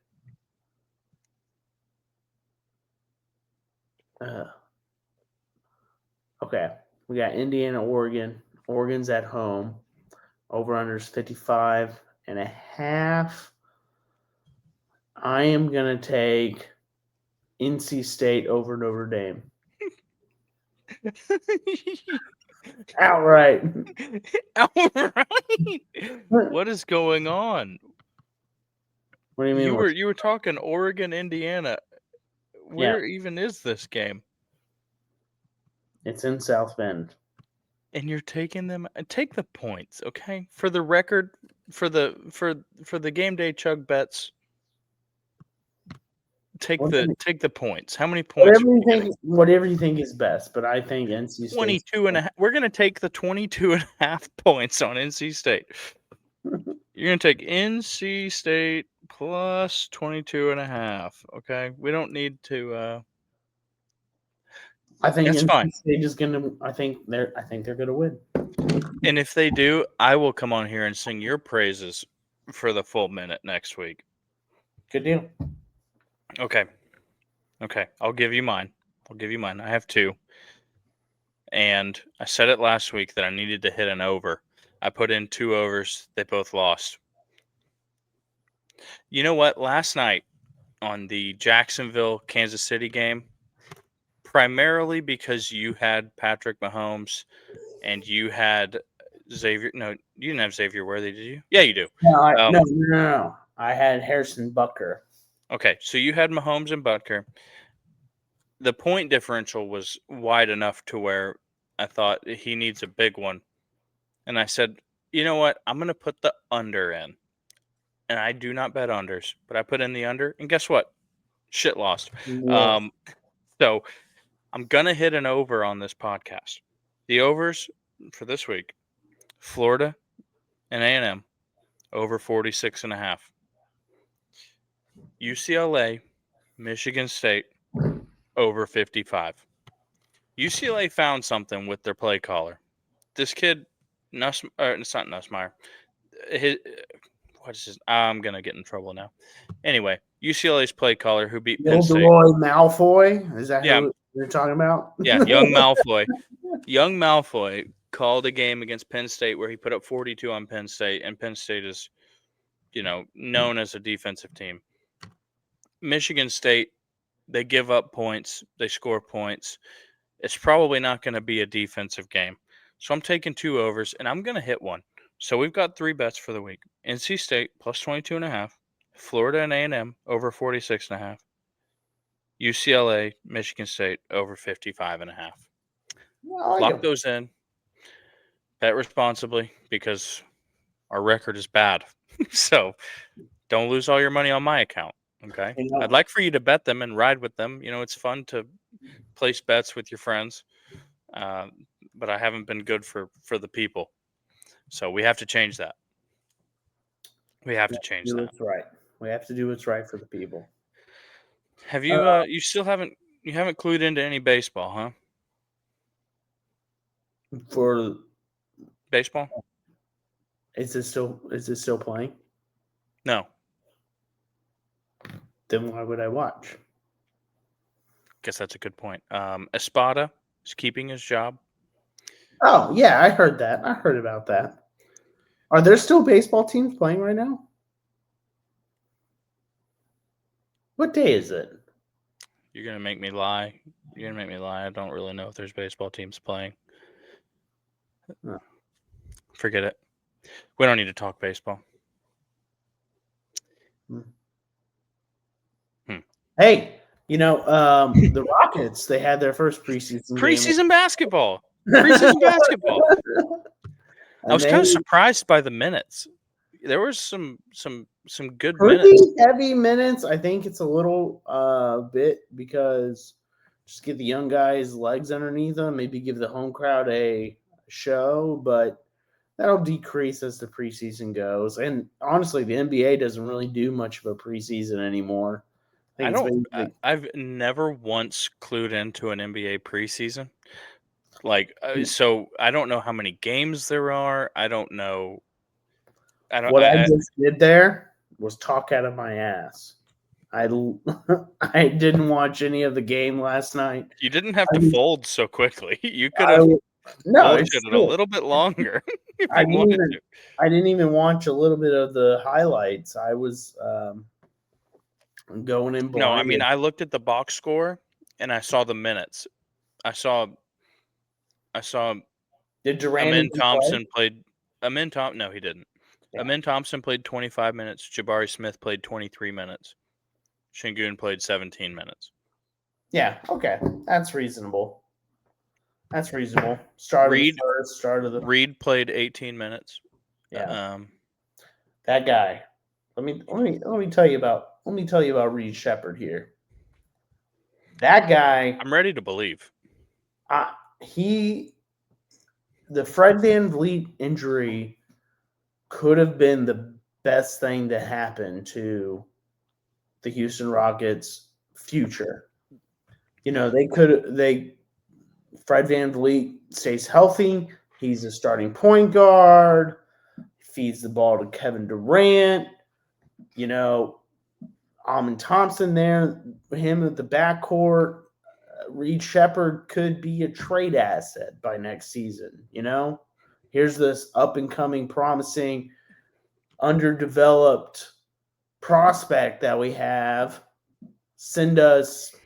Okay, we got Indiana, Oregon. Oregon's at home. Over unders 55.5. I am gonna take NC State over Notre Dame. Outright. What is going on? What do you mean? You were talking Oregon, Indiana. Where even is this game? It's in South Bend. And you're taking them. Take the points, okay? For the record, for the GameDayChug bets. Take the points. How many points? Whatever you think is best, but I think NC State 22.5. We're gonna take the 22.5 points on NC State. You're gonna take NC State plus 22.5. Okay, we don't need to. I think NC State is gonna. I think they're gonna win. And if they do, I will come on here and sing your praises for the full minute next week. Good deal. Okay. I'll give you mine. I have two. And I said it last week that I needed to hit an over. I put in 2 overs. They both lost. You know what? Last night on the Jacksonville-Kansas City game, primarily because you had Patrick Mahomes and you had Xavier. No, you didn't have Xavier Worthy, did you? Yeah, you do. No. I had Harrison Butker. Okay, so you had Mahomes and Butker. The point differential was wide enough to where I thought he needs a big one. And I said, you know what? I'm going to put the under in. and I do not bet unders, but I put in the under, and guess what? Shit lost. Yeah. So I'm going to hit an over on this podcast. The overs for this week, Florida and A&M, over 46.5. UCLA, Michigan State, over 55. UCLA found something with their play caller. This kid, it's not Nussmeier. What is his? I'm going to get in trouble now. Anyway, UCLA's play caller who beat Penn State. Gilderoy Malfoy? Is that who you're talking about? Yeah, young Malfoy. Young Malfoy called a game against Penn State where he put up 42 on Penn State, and Penn State is, known as a defensive team. Michigan State, they give up points, they score points. It's probably not going to be a defensive game. So I'm taking 2 overs, and I'm going to hit one. So we've got 3 bets for the week. NC State, plus 22.5. Florida and A&M, over 46.5. UCLA, Michigan State, over 55.5. Lock those in. Bet responsibly because our record is bad. So don't lose all your money on my account. Okay. I'd like for you to bet them and ride with them. It's fun to place bets with your friends. But I haven't been good for the people. So we have to change that. We have to change that. What's right. We have to do what's right for the people. Have you you still haven't clued into any baseball, huh? For baseball? Is it still playing? No. Then why would I watch? Guess that's a good point. Espada is keeping his job. Oh, yeah, I heard that. I heard about that. Are there still baseball teams playing right now? What day is it? You're going to make me lie. I don't really know if there's baseball teams playing. Oh. Forget it. We don't need to talk baseball. Hey, the Rockets, they had their first preseason basketball. Preseason basketball. I was kind of surprised by the minutes. There was some good minutes. Heavy minutes. I think it's a little bit because just get the young guys' legs underneath them, maybe give the home crowd a show, but that'll decrease as the preseason goes. And honestly, the NBA doesn't really do much of a preseason anymore. I've never once clued into an NBA preseason. So I don't know how many games there are. I don't know. I just did there was talk out of my ass. I didn't watch any of the game last night. You didn't have to fold so quickly. You could have bullshitted a little bit longer if you wanted to. I didn't even watch a little bit of the highlights. I was going in blind. No, I mean, I looked at the box score and I saw the minutes. I saw. Did Durant Amin Thompson played? No, he didn't. Yeah. Amin Thompson played 25 minutes. Jabari Smith played 23 minutes. Şengün played 17 minutes. Yeah, okay. That's reasonable. Reed played 18 minutes. Yeah. That guy. Let me tell you about Reed Shepherd here. That guy. I'm ready to believe. The Fred VanVleet injury could have been the best thing to happen to the Houston Rockets' future. Fred VanVleet stays healthy. He's a starting point guard. Feeds the ball to Kevin Durant. Amin Thompson there, him at the backcourt. Reed Shepherd could be a trade asset by next season. Here's this up and coming, promising, underdeveloped prospect that we have. Send us,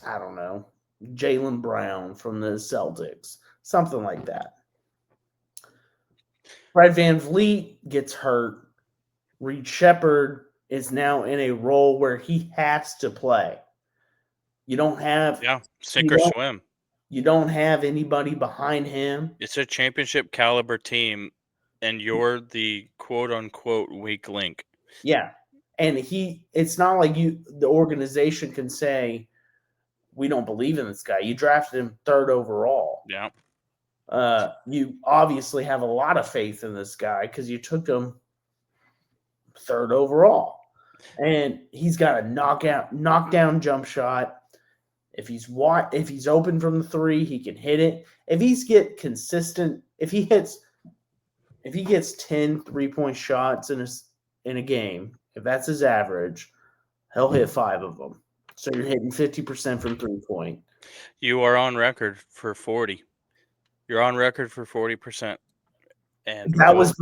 I don't know, Jaylen Brown from the Celtics, something like that. Fred VanVleet gets hurt. Reed Shepherd is now in a role where he has to play. You don't have sink or swim. You don't have anybody behind him. It's a championship caliber team, and you're the quote unquote weak link. Yeah. And it's not like the organization can say, we don't believe in this guy. You drafted him 3rd overall. Yeah. You obviously have a lot of faith in this guy because you took him 3rd overall. And he's got a knockdown jump shot. If he's open from the 3, he can hit it. If he gets 10 3-point shots in a game, if that's his average, he'll hit 5 of them. So you're hitting 50% from 3-point. You are on record for 40. You're on record for 40%. And that was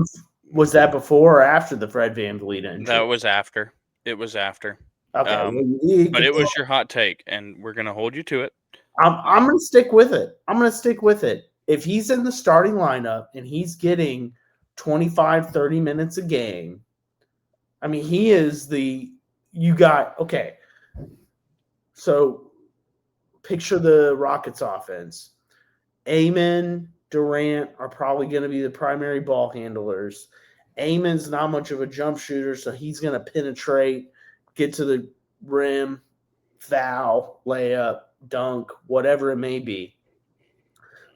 that before or after the Fred VanVleet injury? That was after. It was after. Okay, but it was your hot take, and we're gonna hold you to it. I'm gonna stick with it. If he's in the starting lineup and he's getting 25-30 minutes a game, I mean, he is okay. So picture the Rockets offense. Amon, Durant are probably going to be the primary ball handlers. Amon's not much of a jump shooter, so he's going to penetrate, get to the rim, foul, layup, dunk, whatever it may be.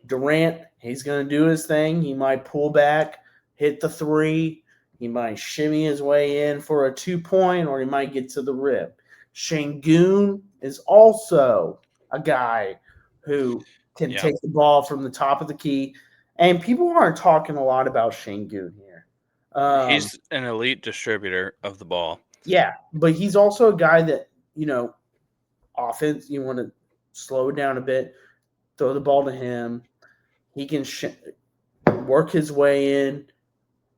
Durant, he's going to do his thing. He might pull back, hit the 3. He might shimmy his way in for a 2-point, or he might get to the rim. Şengün is also a guy who can take the ball from the top of the key. And people aren't talking a lot about Şengün here. He's an elite distributor of the ball. Yeah, but he's also a guy that, offense, you want to slow it down a bit, throw the ball to him. He can work his way in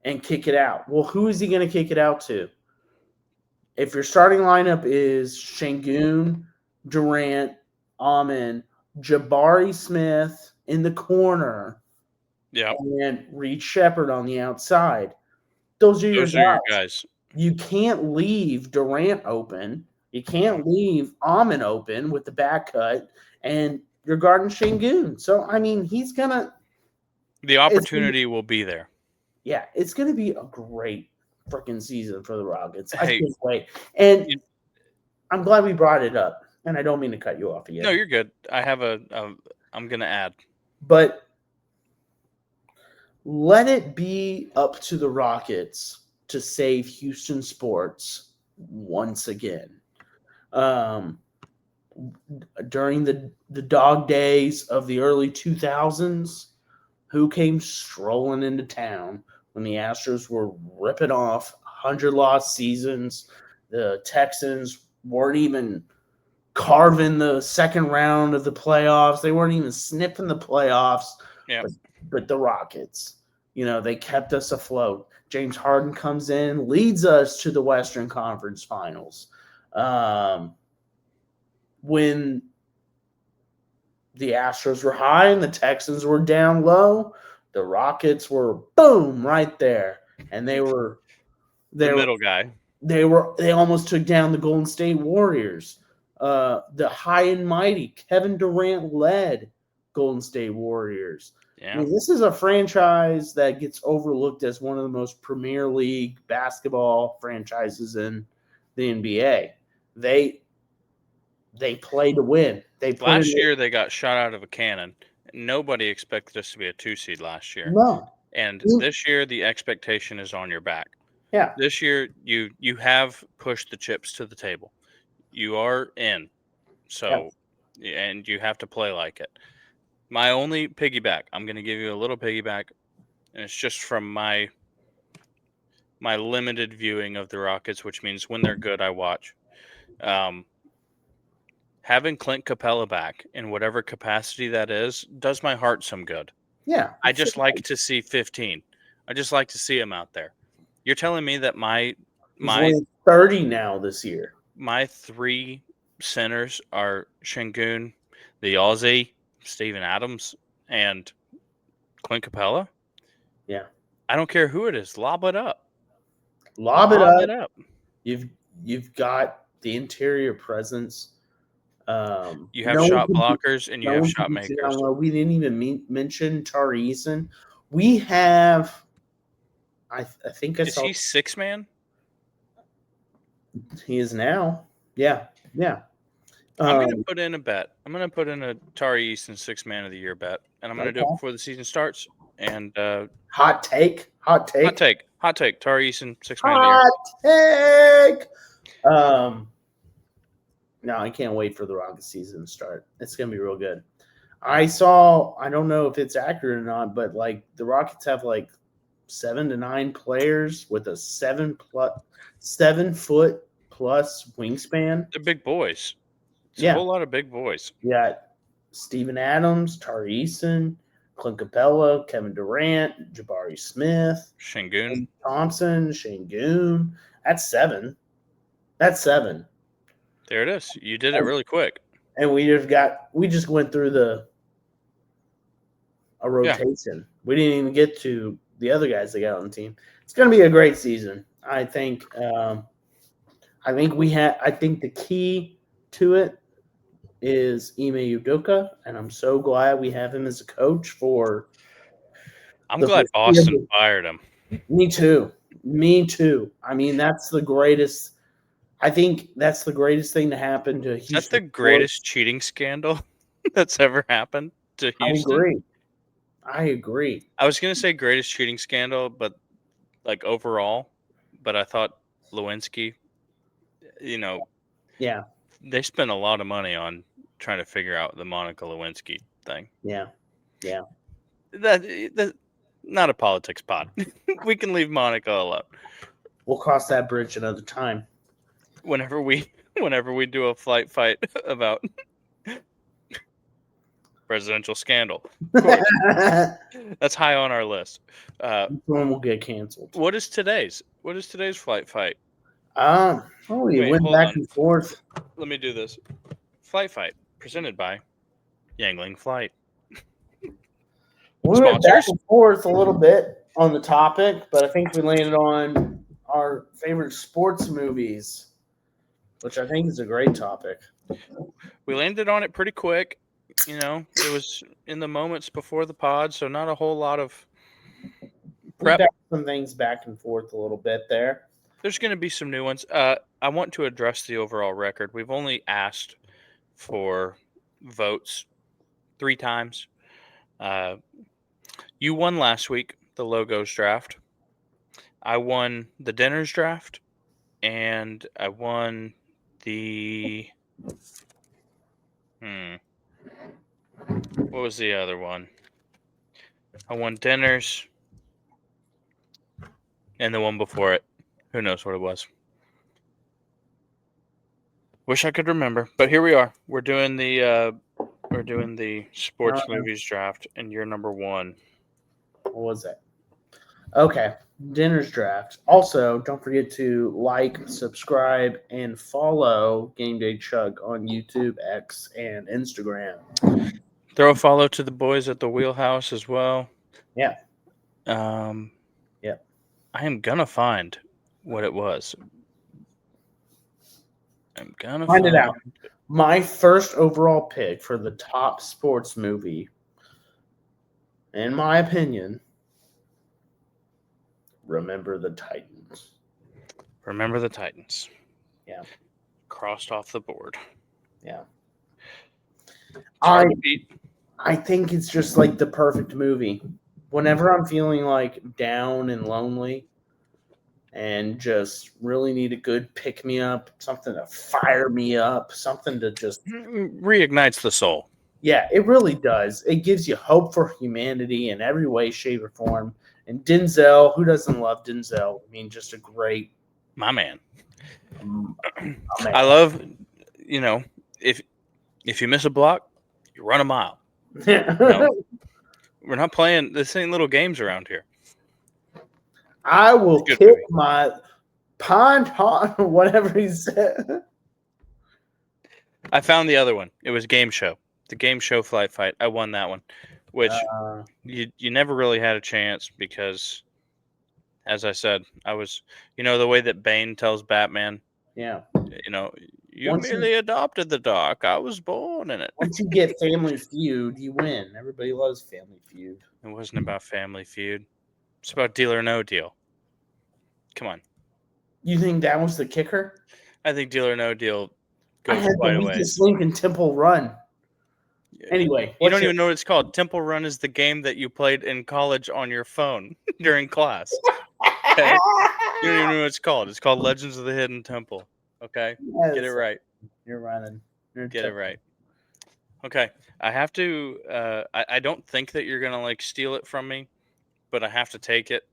and kick it out. Well, who is he going to kick it out to? If your starting lineup is Şengün, Durant, Amon, Jabari Smith in the corner, and Reed Shepherd on the outside, those are your guys. You can't leave Durant open. You can't leave Amon open with the back cut, and you're guarding Şengün. So, I mean, he's going to – the opportunity will be there. Yeah, it's going to be a great freaking season for the Rockets. I can't wait. And I'm glad we brought it up, and I don't mean to cut you off again. No, you're good. I have I'm going to add. But let it be up to the Rockets to save Houston sports once again. During the dog days of the early 2000s, who came strolling into town when the Astros were ripping off 100-loss seasons? The Texans weren't even carving the second round of the playoffs. They weren't even sniffing the playoffs. Yeah. But the Rockets, they kept us afloat. James Harden comes in, leads us to the Western Conference Finals. When the Astros were high and the Texans were down low, the Rockets were boom right there, and they were the middle guy. They almost took down the Golden State Warriors. The high and mighty Kevin Durant led Golden State Warriors. Yeah. I mean, this is a franchise that gets overlooked as one of the most Premier League basketball franchises in the NBA. They play to win. Last year they got shot out of a cannon. Nobody expected us to be a 2 seed last year. No. And this year the expectation is on your back. Yeah. This year you have pushed the chips to the table. You are in. So and you have to play like it. My only piggyback, I'm going to give you a little piggyback, and it's just from my limited viewing of the Rockets, which means when they're good, I watch. Having Clint Capella back in whatever capacity that is does my heart some good. Yeah. I just like to see 15. I just like to see him out there. You're telling me that my 30 now this year. My 3 centers are Şengün, the Aussie, Steven Adams, and Clint Capella? Yeah. I don't care who it is. Lob it up. Lob it up. You've got the interior presence. You have shot blockers and you have shot makers. We didn't even mention Tari Eason. We have, I think I saw. Is he 6-man? He is now. Yeah. I'm going to put in a bet. I'm going to put in a Tari Eason 6 Man of the Year bet, and I'm going to do it before the season starts. And hot take. hot take. Tari Eason 6 Man of the Year. Hot take. No, I can't wait for the Rockets season to start. It's going to be real good. I don't know if it's accurate or not, but like the Rockets have like 7 to 9 players with a 7 foot plus wingspan. They're big boys. It's a whole lot of big boys. You got Steven Adams, Tari Eason, Clint Capella, Kevin Durant, Jabari Smith, Şengün Thompson, Şengün. That's 7. There it is. You did it really quick. And we just went through a rotation. Yeah. We didn't even get to the other guys that got on the team. It's going to be a great season. I think the key to it is Ime Udoka, and I'm so glad we have him as a coach for. I'm glad Boston fired him. Me too. I mean, that's the greatest. I think that's the greatest thing to happen to Houston. That's the greatest cheating scandal that's ever happened to Houston. I agree. I was going to say greatest cheating scandal, but like overall, but I thought Lewinsky, yeah, they spent a lot of money on trying to figure out the Monica Lewinsky thing. Yeah. That not a politics pod. We can leave Monica alone. We'll cross that bridge another time. Whenever we do a flight fight about presidential scandal. That's high on our list. One will get canceled. What is today's flight fight? We went back and forth. Let me do this. Flight fight presented by Yangling Flight. We went back and forth a little bit on the topic, but I think we landed on our favorite sports movies, which I think is a great topic. We landed on it pretty quick. It was in the moments before the pod, so not a whole lot of prep. We got some things back and forth a little bit there. There's going to be some new ones. I want to address the overall record. We've only asked for votes 3 times. You won last week, the logos draft. I won the dinners draft, and I won the what was the other one? I won dinners and the one before it. Who knows what it was? Wish I could remember, but here we are. We're doing the sports movies draft, and you're number 1. What was that? Okay, dinners draft. Also, don't forget to like, subscribe, and follow GameDayChug on YouTube, X, and Instagram. Throw a follow to the boys at the Wheelhouse as well. Yeah. Yeah. I am gonna find what it was. I'm gonna find it out. My first overall pick for the top sports movie, in my opinion, Remember the Titans. Remember the Titans. Yeah. Crossed off the board. Yeah. I think it's just like the perfect movie. Whenever I'm feeling like down and lonely and just really need a good pick-me-up, something to fire me up, something to just reignites the soul. Yeah, it really does. It gives you hope for humanity in every way, shape, or form. And Denzel, who doesn't love Denzel? I mean, just a great... My man. I love, if you miss a block, you run a mile. We're not playing the same little games around here. I will kick my pond, whatever he said. I found the other one. It was Game Show. The Game Show Flight Fight. I won that one, which you never really had a chance because, as I said, I was, the way that Bane tells Batman. Yeah. You merely adopted the dark. I was born in it. Once you get Family Feud, you win. Everybody loves Family Feud. It wasn't about Family Feud. It's about Deal or No Deal. Come on. You think that was the kicker? I think Deal or No Deal I goes had the quite a ways. weakest link in Temple Run. Anyway, You don't even know what it's called. Temple Run is the game that you played in college on your phone during class. Okay? You don't even know what it's called. It's called Legends of the Hidden Temple. Okay? Get it right. You're running. Get it right. Okay. I have to I don't think that you're gonna like steal it from me, but I have to take it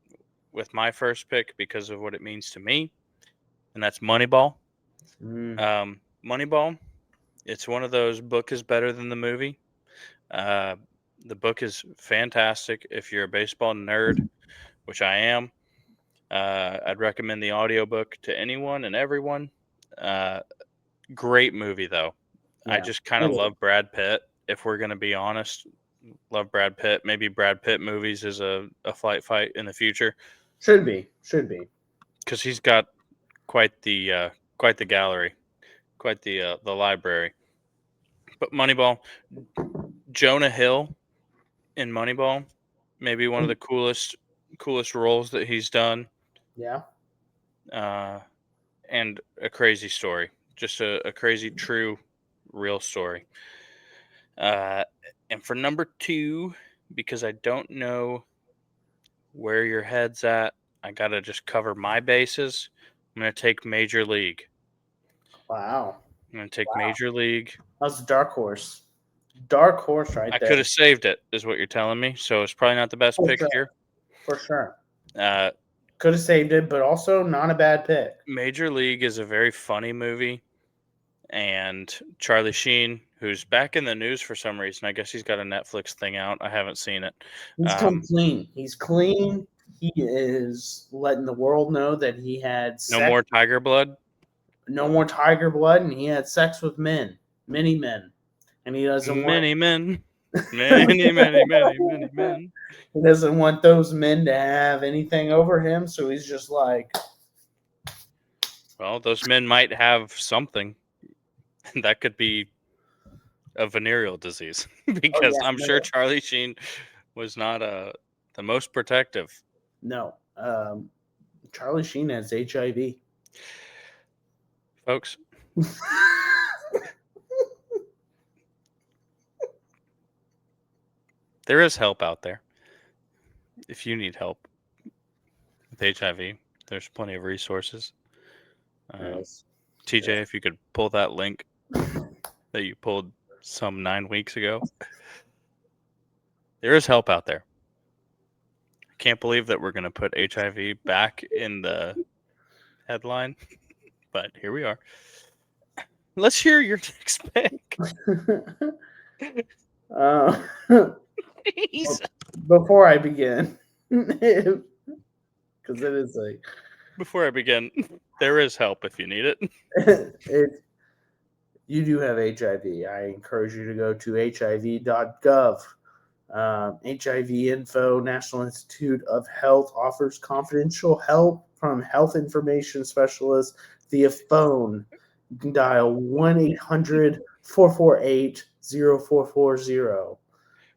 with my first pick because of what it means to me. And that's Moneyball. Moneyball. It's one of those book is better than the movie. The book is fantastic if you're a baseball nerd, which I am. I'd recommend the audiobook to anyone and everyone. Great movie, though. I just kind of love Brad Pitt, if we're going to be honest. Love Brad Pitt. Maybe Brad Pitt movies is a flight fight in the future. Should be. Because he's got quite the gallery, quite the library. But Moneyball, Jonah Hill in Moneyball, maybe one of the coolest roles that he's done. Yeah. And a crazy story, just a crazy, true, real story. And for number 2, because I don't know where your head's at, I gotta just cover my bases. I'm gonna take Major League. Wow. I'm gonna take Major League. That's a dark horse. Dark horse right I there. could have saved it, is what you're telling me. So it's probably not the best pick here. For sure. Uh, Could have saved it, but also not a bad pick. Major League is a very funny movie. And Charlie Sheen, who's back in the news for some reason. I guess he's got a Netflix thing out. I haven't seen it. He's come clean. He's clean. He is letting the world know that he had sex. No more tiger blood? No more tiger blood, and he had sex with men. Many men. And he doesn't want... Many men. Many, many, many, many men. He doesn't want those men to have anything over him, so he's just like... Well, those men might have something. That could be a venereal disease. Because I'm sure Charlie Sheen was not the most protective. No. Charlie Sheen has HIV. Folks. There is help out there. If you need help with HIV, there's plenty of resources. Yes. TJ, if you could pull that link that you pulled some 9 weeks ago. There is help out there. I can't believe that we're going to put HIV back in the headline, but here we are. Let's hear your next pick. Before I begin, because it is like... Before I begin, there is help if you need it. You do have HIV. I encourage you to go to hiv.gov. HIV Info, National Institute of Health offers confidential help from health information specialists via phone. You can dial 1-800-448-0440.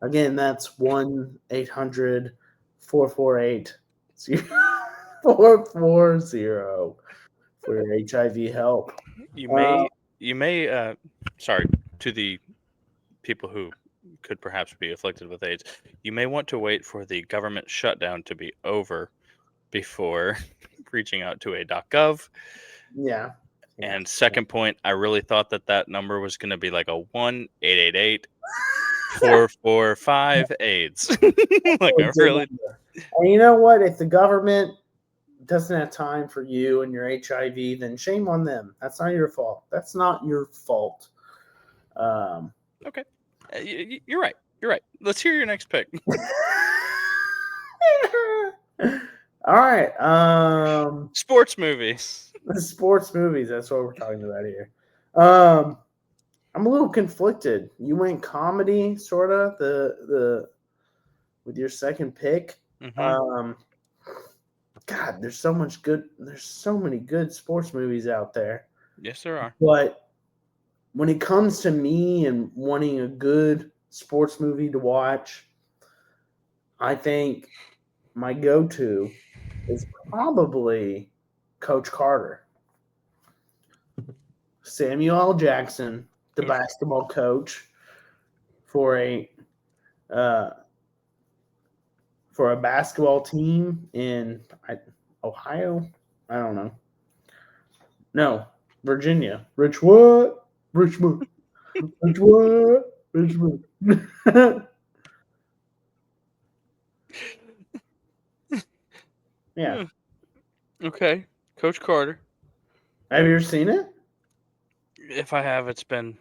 Again, that's 1-800-448-0440 for your HIV help. You may sorry, to the people who could perhaps be afflicted with AIDS, you may want to wait for the government shutdown to be over before reaching out to a .gov. Yeah. And second point, I really thought that number was going to be like a 1-888-445-AIDS. Like I really. And you know what? If the government doesn't have time for you and your HIV, then shame on them. That's not your fault. That's not your fault. Okay. You're right. You're right. Let's hear your next pick. All right. Sports movies. Sports movies. That's what we're talking about here. I'm a little conflicted. You went comedy, sort of, the with your second pick. Mm-hmm. God, there's so many good sports movies out there. Yes, there are. But when it comes to me and wanting a good sports movie to watch, I think my go-to is probably Coach Carter. Samuel L. Jackson, the basketball coach, for a basketball team in Ohio. I don't know. No, Virginia. Richmond. Richmond. Yeah. Okay. Coach Carter. Have you ever seen it? If I have, it's been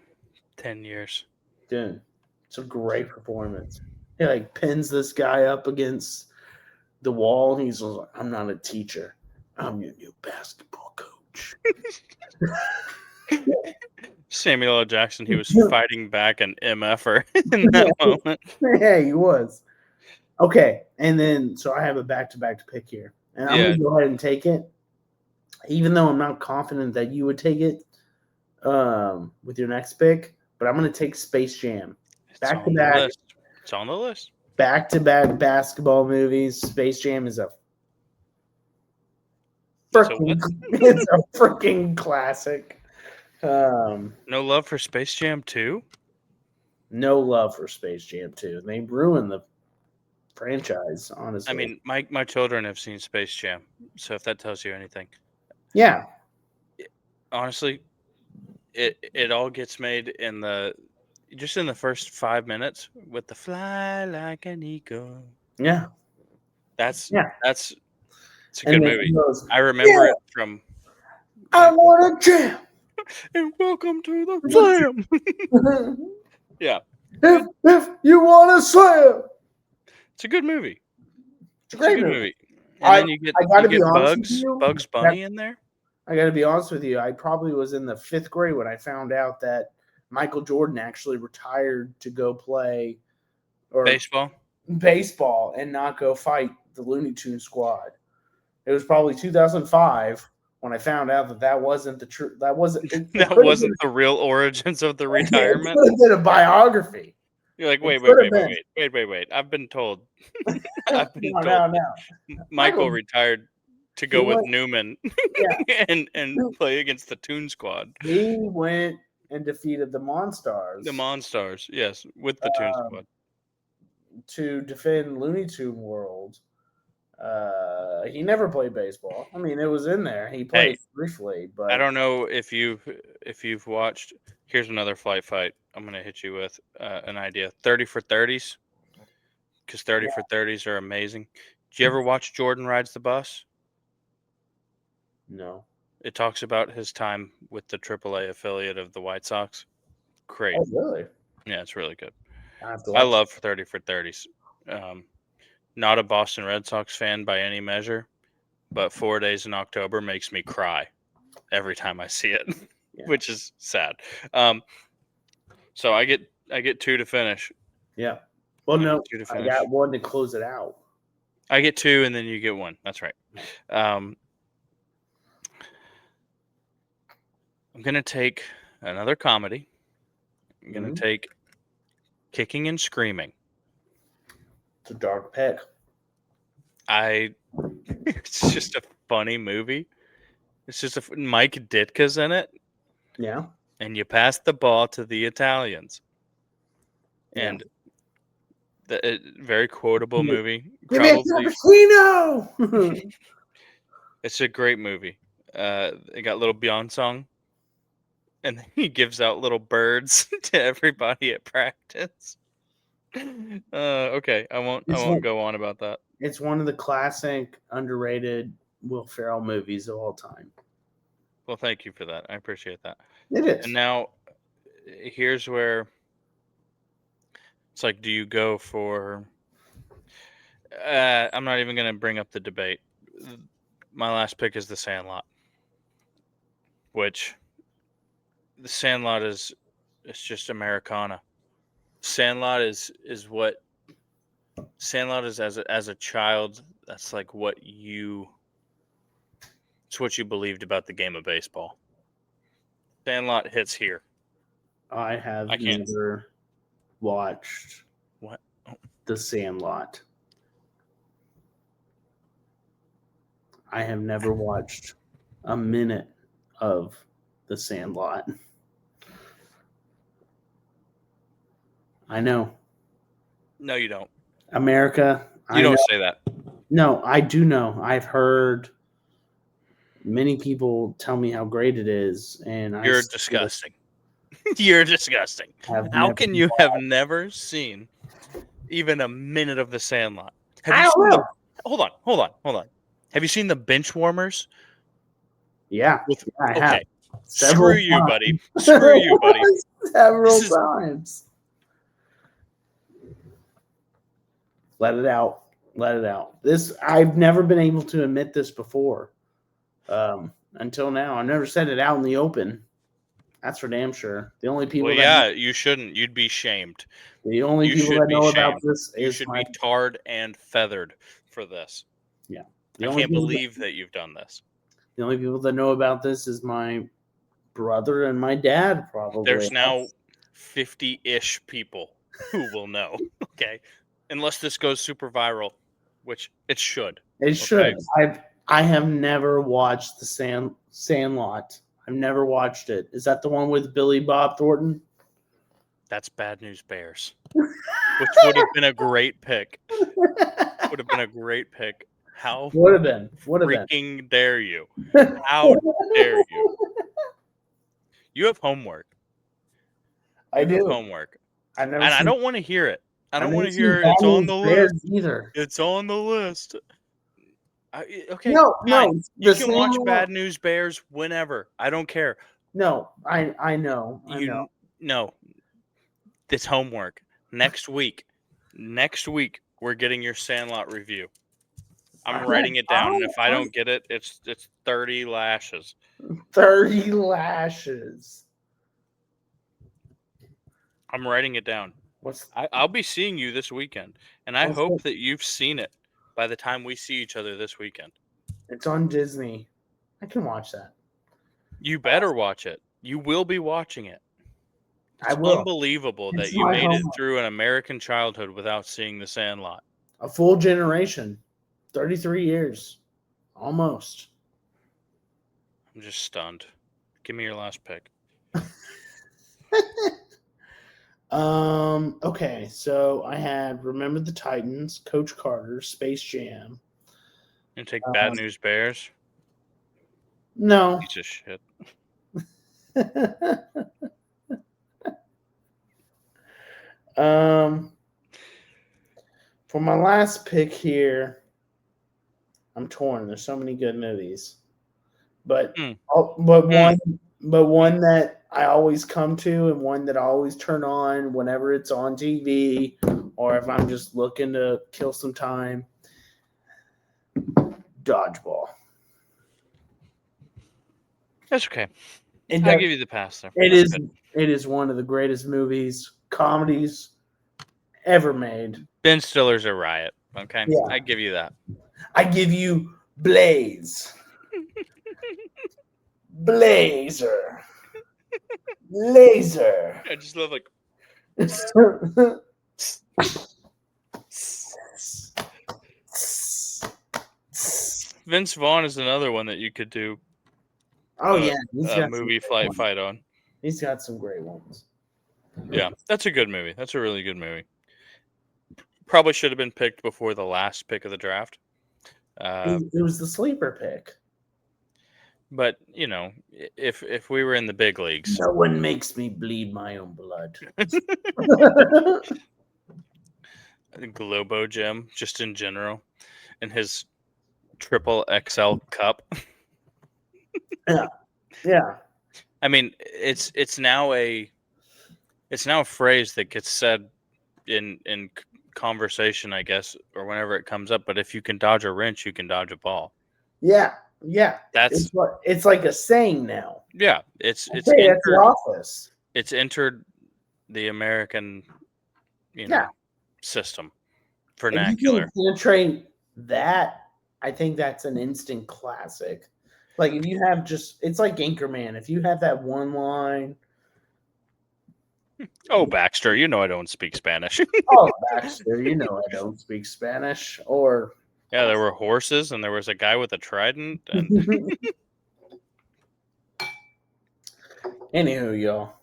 10 years. Dude, it's a great performance. He like pins this guy up against the wall, and he's like, "I'm not a teacher. I'm your new basketball coach." Samuel L. Jackson, he was fighting back an MFer in that moment. Yeah, he was. Okay, and then so I have a back-to-back to pick here, and I'm gonna go ahead and take it, even though I'm not confident that you would take it with your next pick. But I'm gonna take Space Jam. Back-to-back. It's on the list. Back-to-back basketball movies. Space Jam is it's a freaking classic. No love for Space Jam 2? No love for Space Jam 2. They ruined the franchise, honestly. I mean, my children have seen Space Jam, so if that tells you anything. Yeah. Honestly, it all gets made in the first 5 minutes with the fly like an eagle. Yeah. It's a And good movie. I remember it from I want a jam. And welcome to the slam. Yeah. If you want to slam. It's a good movie. It's a great movie. And then you get Bugs Bunny in there. I got to be honest with you. I probably was in the 5th grade when I found out that Michael Jordan actually retired to go play baseball and not go fight the Looney Tunes squad. It was probably 2005 when I found out that wasn't the truth. That wasn't the real origins of the retirement. It could have been a biography. You're like, wait. I've been told. No. Michael retired to go with Newman and play against the Toon Squad. He went and defeated the Monstars. The Monstars, yes, with the Toon Squad. To defend Looney Tune World. He never played baseball. I mean, it was in there. He played briefly, but I don't know if you've watched. Here's another flight fight. I'm gonna hit you with an idea. 30 for 30s, because 30 for 30s are amazing. Did you ever watch Jordan Rides the Bus? No. It talks about his time with the AAA affiliate of the White Sox. Great. Oh, really? Yeah, it's really good. I love 30 for 30s. Not a Boston Red Sox fan by any measure, but 4 Days in October makes me cry every time I see it, which is sad. So I get 2 to finish. Yeah. Well, no, I got 1 to close it out. I get 2, and then you get 1. That's right. I'm gonna take another comedy. I'm gonna take Kicking and Screaming. It's a dark pick. It's just a funny movie. It's just Mike Ditka's in it. Yeah. And you pass the ball to the Italians. And the very quotable movie. Give me a cappuccino! It's a great movie. It got little Beyond song. And he gives out little birds to everybody at practice. Okay, I won't go on about that. It's one of the classic, underrated Will Ferrell movies of all time. Well, thank you for that. I appreciate that. It is. And now, here's where it's like, do you go for? I'm not even going to bring up the debate. My last pick is The Sandlot, which The Sandlot it's just Americana. Sandlot is what Sandlot is as a child. That's like it's what you believed about the game of baseball. Sandlot hits here. I have never watched The Sandlot. I have never watched a minute of The Sandlot. I know. No, you don't. America. You don't say that. No, I do know. I've heard many people tell me how great it is, and You're disgusting. You're disgusting. How can you have never seen even a minute of The Sandlot? Have you seen Hold on. Have you seen the Benchwarmers? Yeah. I have. Screw you, buddy. Screw you, buddy. Several times. Let it out. Let it out. I've never been able to admit this before. Until now. I've never said it out in the open. That's for damn sure. The only people you shouldn't. You'd be shamed. The only people that know about this you should be tarred and feathered for this. Yeah. I can't believe that you've done this. The only people that know about this is my brother and my dad, probably. There's now 50-ish people who will know. Okay. Unless this goes super viral, which it should. It should. I have never watched the Sandlot. I've never watched it. Is that the one with Billy Bob Thornton? That's Bad News Bears, which would have been a great pick. Would have been a great pick. How would have been? Freaking dare you? How dare you? You have homework. I do. Homework. I don't want to hear it. I don't want to hear it. It's on the list either. It's on the list. Okay. No. You can watch Bad News Bears whenever. I don't care. No, I know. No. It's homework. Next week, we're getting your Sandlot review. I'm writing it down, and if I don't get it, it's 30 lashes. 30 lashes. I'm writing it down. I'll be seeing you this weekend, and I hope that you've seen it by the time we see each other this weekend. It's on Disney. I can watch that. You better watch it. You will be watching it. It's unbelievable that you made it through an American childhood without seeing The Sandlot. A full generation. 33 years. Almost. I'm just stunned. Give me your last pick. Okay, so I had Remember the Titans, Coach Carter, Space Jam. You take Bad News Bears? No. Piece of shit. For my last pick here, I'm torn. There's so many good movies, but one that I always come to and one that I always turn on whenever it's on TV or if I'm just looking to kill some time. Dodgeball. That's okay. I'll give you the pass there. It is one of the greatest comedies ever made. Ben Stiller's a riot. Okay, yeah. I give you that. I give you Blaze. Blazer. Laser. I just love like. Vince Vaughn is another one that you could do. Oh yeah, movie fight on. He's got some great ones. Yeah, that's a good movie. That's a really good movie. Probably should have been picked before the last pick of the draft. It was the sleeper pick. But you know, if we were in the big leagues, no one makes me bleed my own blood. Globo Gym, just in general, and his triple XL cup. Yeah. I mean, it's now a phrase that gets said in conversation, I guess, or whenever it comes up. But if you can dodge a wrench, you can dodge a ball. Yeah. It's like a saying now. Yeah, it's entered the American, system vernacular. If you can penetrate that, I think that's an instant classic. Like if you have it's like Anchorman. If you have that one line. Oh, Baxter, you know I don't speak Spanish. Oh, Baxter, you know I don't speak Spanish. Or yeah, there were horses and there was a guy with a trident. And Anywho, y'all.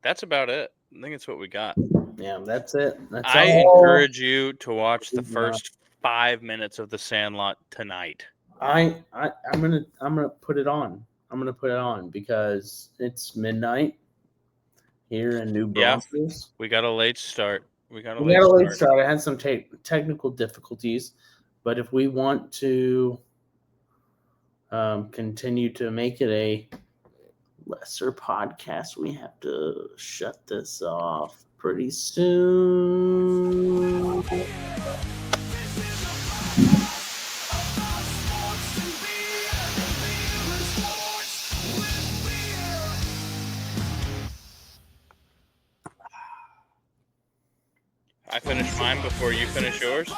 That's about it. I think it's what we got. Yeah, that's it. That's I all. encourage you to watch the first 5 minutes of The Sandlot tonight. I'm gonna put it on. I'm gonna put it on because it's midnight here in New Braunfels. We got a late start. We got a late start. I had some technical difficulties, but if we want to continue to make it a lesser podcast, we have to shut this off pretty soon. I finished mine before you finish yours.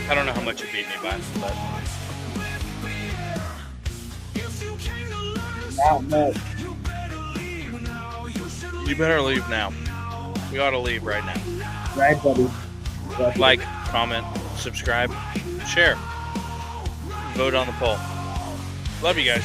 I don't know how much you beat me by, but Not much. you better leave now. We ought to leave right now. Right, buddy. Like, comment, subscribe, share. Vote on the poll. Love you guys.